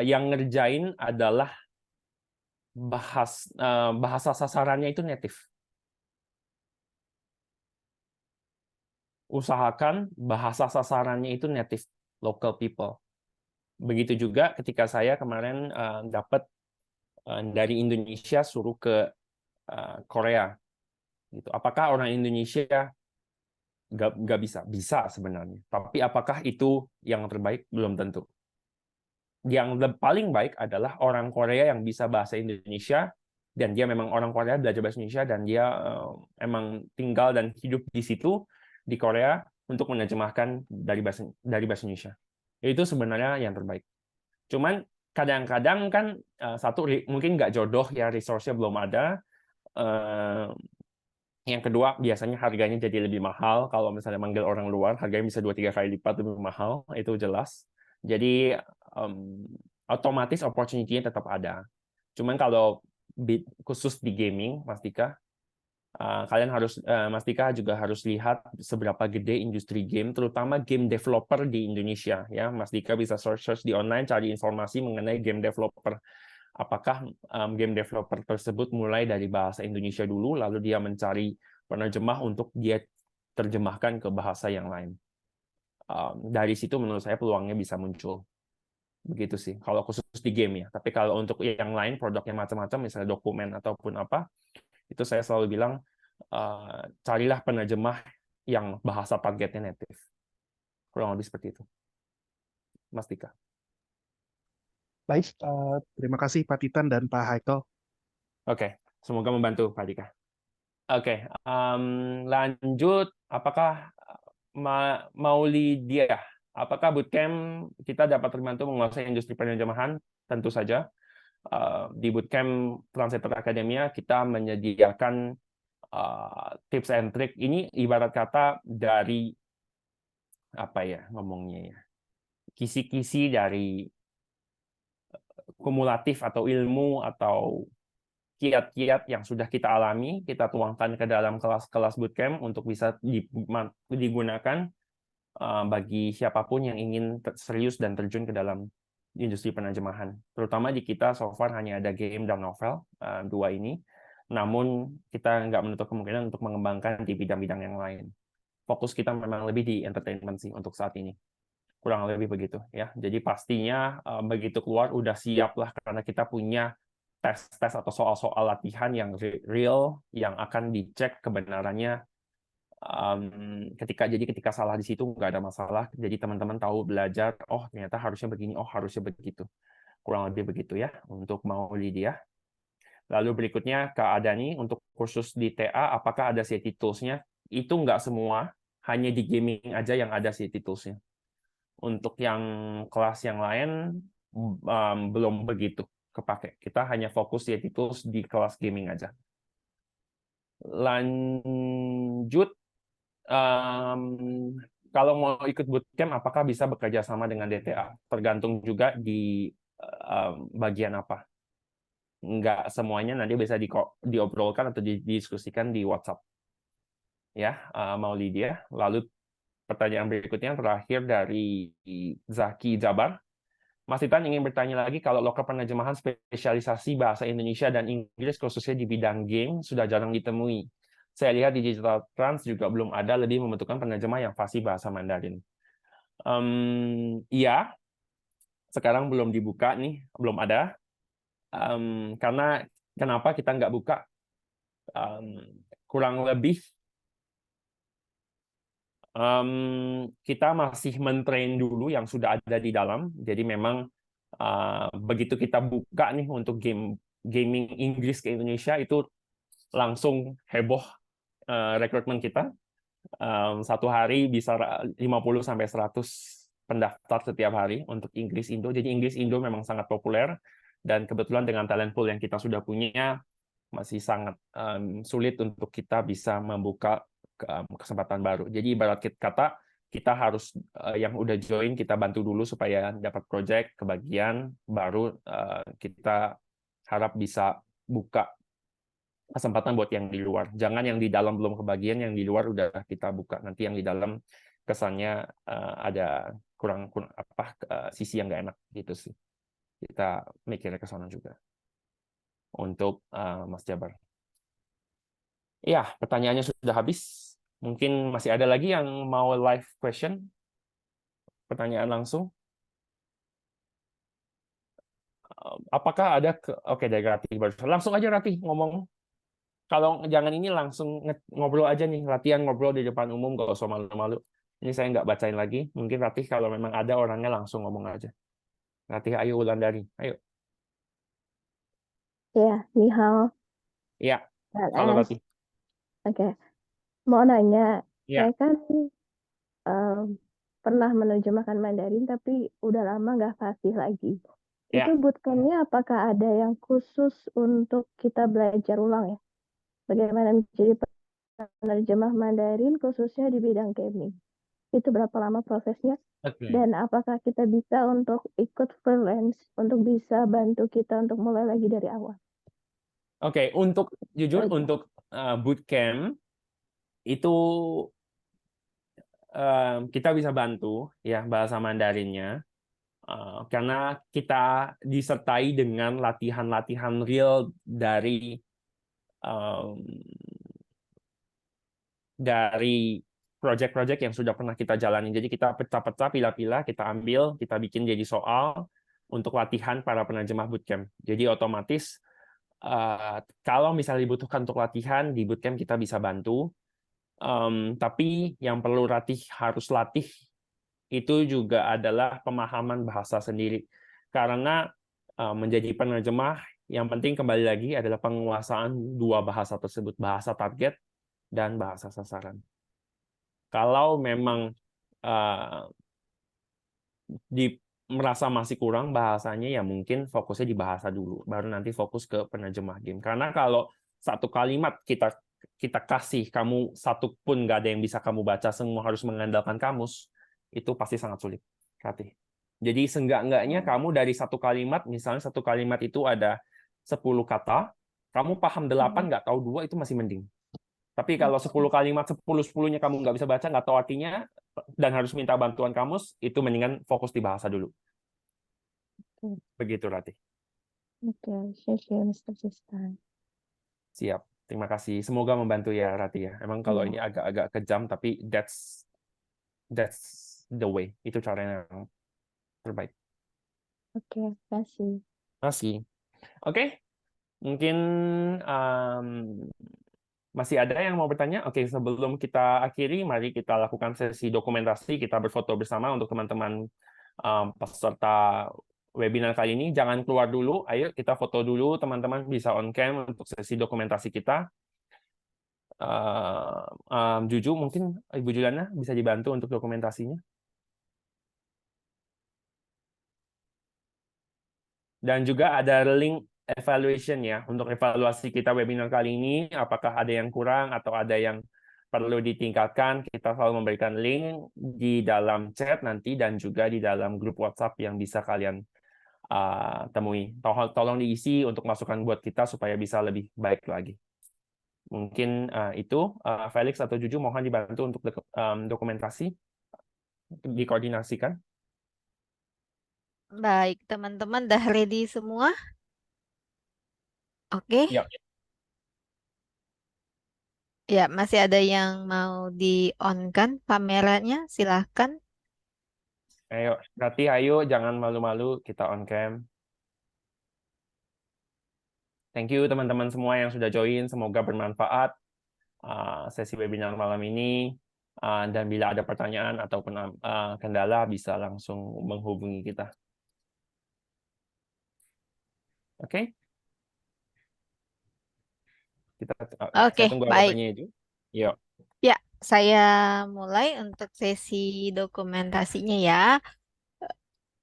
yang ngerjain adalah bahasa sasarannya itu native. Usahakan bahasa sasarannya itu native, local people. Begitu juga ketika saya kemarin dapat dari Indonesia suruh ke Korea. Gitu. Apakah orang Indonesia nggak bisa sebenarnya? Tapi apakah itu yang terbaik? Belum tentu. Yang paling baik adalah orang Korea yang bisa bahasa Indonesia, dan dia memang orang Korea, belajar bahasa Indonesia, dan dia emang tinggal dan hidup di situ, di Korea, untuk menerjemahkan dari bahasa Indonesia. Itu sebenarnya yang terbaik. Cuman kadang-kadang kan satu mungkin nggak jodoh ya, resource-nya belum ada. Yang kedua, biasanya harganya jadi lebih mahal. Kalau misalnya manggil orang luar, harganya bisa 2-3 kali lipat lebih mahal, itu jelas. Jadi otomatis opportunity-nya tetap ada. Cuman kalau khusus di gaming, Mas Dika, kalian harus, Mas Dika juga harus lihat seberapa gede industri game, terutama game developer di Indonesia. Ya, Mas Dika bisa search di online, cari informasi mengenai game developer. apakah game developer tersebut mulai dari bahasa Indonesia dulu, lalu dia mencari penerjemah untuk dia terjemahkan ke bahasa yang lain. Dari situ menurut saya peluangnya bisa muncul. Begitu sih, kalau khusus di game ya. Tapi kalau untuk yang lain, produk yang macam-macam, misalnya dokumen ataupun apa, itu saya selalu bilang, carilah penerjemah yang bahasa targetnya native. Kurang lebih seperti itu. Mas Dika. Baik, terima kasih Pak Titan dan Pak Haikal. Oke, semoga membantu Pak Dika. Oke, lanjut. Apakah Maulidia, apakah bootcamp kita dapat terbantu menguasai industri penerjemahan? Tentu saja. Di bootcamp Translator Academia kita menyediakan tips and trick. Ini ibarat kata dari apa ya ngomongnya ya, kisi-kisi dari kumulatif atau ilmu atau kiat-kiat yang sudah kita alami, kita tuangkan ke dalam kelas-kelas bootcamp untuk bisa digunakan bagi siapapun yang ingin serius dan terjun ke dalam industri penerjemahan. Terutama di kita so far hanya ada game dan novel, dua ini. Namun kita nggak menutup kemungkinan untuk mengembangkan di bidang-bidang yang lain. Fokus kita memang lebih di entertainment sih untuk saat ini. Kurang lebih begitu ya. Jadi pastinya begitu keluar udah siap lah karena kita punya tes-tes atau soal-soal latihan yang real yang akan dicek kebenarannya ketika salah di situ nggak ada masalah. Jadi teman-teman tahu belajar, oh ternyata harusnya begini, oh harusnya begitu. Kurang lebih begitu ya untuk Maulidia. Lalu berikutnya Kak Adani untuk kursus di TA, apakah ada CT tools-nya? Itu nggak semua, hanya di gaming aja yang ada CT tools-nya. Untuk yang kelas yang lain belum begitu kepake. Kita hanya fokus CT tools di kelas gaming aja. Lanjut. Kalau mau ikut bootcamp, apakah bisa bekerja sama dengan DTA? Tergantung juga di bagian apa. Nggak semuanya nanti bisa diobrolkan atau didiskusikan di WhatsApp. Ya, Maulidia. Lalu pertanyaan berikutnya terakhir dari Zaki Jabar. Mas Titan ingin bertanya lagi, kalau loker penerjemahan spesialisasi bahasa Indonesia dan Inggris khususnya di bidang game sudah jarang ditemui. Saya lihat di Digital Trans juga belum ada, lebih membutuhkan penerjemah yang fasih bahasa Mandarin. Iya, sekarang belum dibuka nih, belum ada. Karena kenapa kita nggak buka? Kurang lebih kita masih mentrain dulu yang sudah ada di dalam. Jadi memang begitu kita buka nih untuk gaming Inggris ke Indonesia itu langsung heboh rekrutmen kita. Satu hari bisa 50-100 pendaftar setiap hari untuk Inggris Indo. Jadi Inggris Indo memang sangat populer dan kebetulan dengan talent pool yang kita sudah punya masih sangat sulit untuk kita bisa membuka kesempatan baru. Jadi ibarat kata kita harus yang udah join kita bantu dulu supaya dapat project kebagian, baru kita harap bisa buka kesempatan buat yang di luar. Jangan yang di dalam belum kebagian, yang di luar udah kita buka. Nanti yang di dalam kesannya ada kurang apa sisi yang nggak enak gitu sih. Kita mikirnya ke sana juga. Untuk Mas Jabar. Ya, pertanyaannya sudah habis. Mungkin masih ada lagi yang mau live question? Pertanyaan langsung? Apakah ada oke dari Ratih baru. Langsung aja Ratih ngomong. Kalau jangan ini langsung ngobrol aja nih, latihan ngobrol di depan umum, gak usah malu-malu. Ini saya nggak bacain lagi. Mungkin Ratih kalau memang ada orangnya langsung ngomong aja. Ratih, ayo Wulandari, ayo. Ya, ni hao. Iya, Dan halo Anas. Ratih. Oke. Mau nanya, Iya. saya kan pernah menerjemahkan Mandarin, tapi udah lama nggak fasih lagi. Ya. Itu bootcamp-nya apakah ada yang khusus untuk kita belajar ulang ya? Bagaimana menjadi penerjemah Mandarin khususnya di bidang gaming? Itu berapa lama prosesnya? Oke. Dan apakah kita bisa untuk ikut freelance untuk bisa bantu kita untuk mulai lagi dari awal? Oke, untuk jujur Oke. untuk bootcamp itu kita bisa bantu ya bahasa Mandarinnya. Karena kita disertai dengan latihan-latihan real dari project-project yang sudah pernah kita jalani. Jadi kita pecah-pecah, pilah-pilah, kita ambil, kita bikin jadi soal untuk latihan para penerjemah bootcamp. Jadi otomatis kalau misalnya dibutuhkan untuk latihan di bootcamp kita bisa bantu. Tapi yang perlu harus latih itu juga adalah pemahaman bahasa sendiri. Karena menjadi penerjemah yang penting kembali lagi adalah penguasaan dua bahasa tersebut, bahasa target dan bahasa sasaran. Kalau memang merasa masih kurang bahasanya, ya mungkin fokusnya di bahasa dulu, baru nanti fokus ke penerjemah game. Karena kalau satu kalimat kita kasih kamu satu pun nggak ada yang bisa kamu baca, semua harus mengandalkan kamus, itu pasti sangat sulit, Ratih. Jadi seenggak-enggaknya kamu dari satu kalimat, misalnya satu kalimat itu ada 10 kata, kamu paham 8 nggak tahu 2 itu masih mending. Tapi kalau 10 kalimat 10-10-nya kamu nggak bisa baca, nggak tahu artinya, dan harus minta bantuan kamus, itu mendingan fokus di bahasa dulu. Begitu, Ratih. Oke, share Mr. Sistan. Siap. Terima kasih. Semoga membantu ya, Ratih ya. Emang kalau ini agak-agak kejam, tapi that's the way. Itu caranya yang terbaik. Oke, kasih. Masih. Oke. Mungkin masih ada yang mau bertanya? Oke, sebelum kita akhiri, mari kita lakukan sesi dokumentasi. Kita berfoto bersama untuk teman-teman peserta webinar kali ini. Jangan keluar dulu. Ayo kita foto dulu. Teman-teman bisa on cam untuk sesi dokumentasi kita. Juju, mungkin Ibu Juliana bisa dibantu untuk dokumentasinya. Dan juga ada link evaluation ya, untuk evaluasi kita webinar kali ini, apakah ada yang kurang atau ada yang perlu ditingkatkan, kita selalu memberikan link di dalam chat nanti dan juga di dalam grup WhatsApp yang bisa kalian temui. Tolong diisi untuk masukan buat kita supaya bisa lebih baik lagi. Mungkin itu, Felix atau Juju mohon dibantu untuk dokumentasi, dikoordinasikan. Baik, teman-teman dah ready semua? Oke. Ya. Ya, masih ada yang mau di-on-kan kameranya? Silahkan. Ayo, Rati, ayo, jangan malu-malu, kita on cam. Thank you teman-teman semua yang sudah join, semoga bermanfaat sesi webinar malam ini. Dan bila ada pertanyaan ataupun kendala, bisa langsung menghubungi kita. Oke? Oke, saya tunggu baik. jawabannya itu. Yuk. Ya, saya mulai untuk sesi dokumentasinya ya.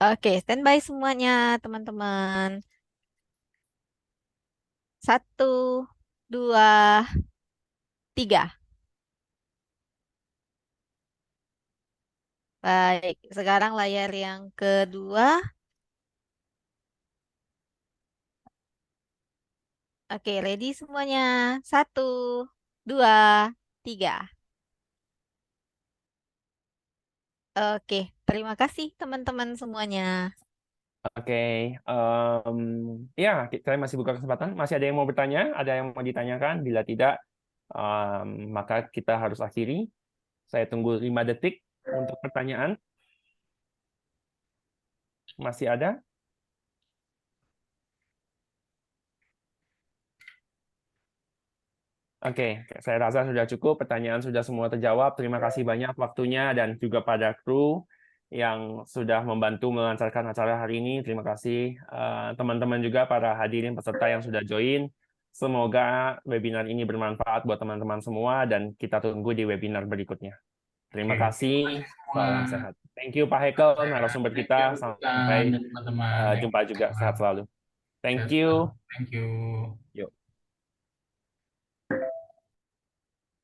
Oke, standby semuanya, teman-teman. 1, 2, 3. Baik, sekarang layar yang kedua. Oke, ready semuanya. 1, 2, 3. Oke, terima kasih teman-teman semuanya. Oke, ya saya masih buka kesempatan. Masih ada yang mau bertanya? Ada yang mau ditanyakan? Bila tidak, maka kita harus akhiri. Saya tunggu 5 detik untuk pertanyaan. Masih ada? Oke, saya rasa sudah cukup. Pertanyaan sudah semua terjawab. Terima kasih banyak waktunya dan juga pada kru yang sudah membantu melancarkan acara hari ini. Terima kasih teman-teman juga para hadirin peserta yang sudah join. Semoga webinar ini bermanfaat buat teman-teman semua dan kita tunggu di webinar berikutnya. Terima kasih. Salam sehat. Thank you Pak Hekel, narasumber kita. Sampai jumpa juga. Sehat selalu. Thank you. Thank you. Yuk.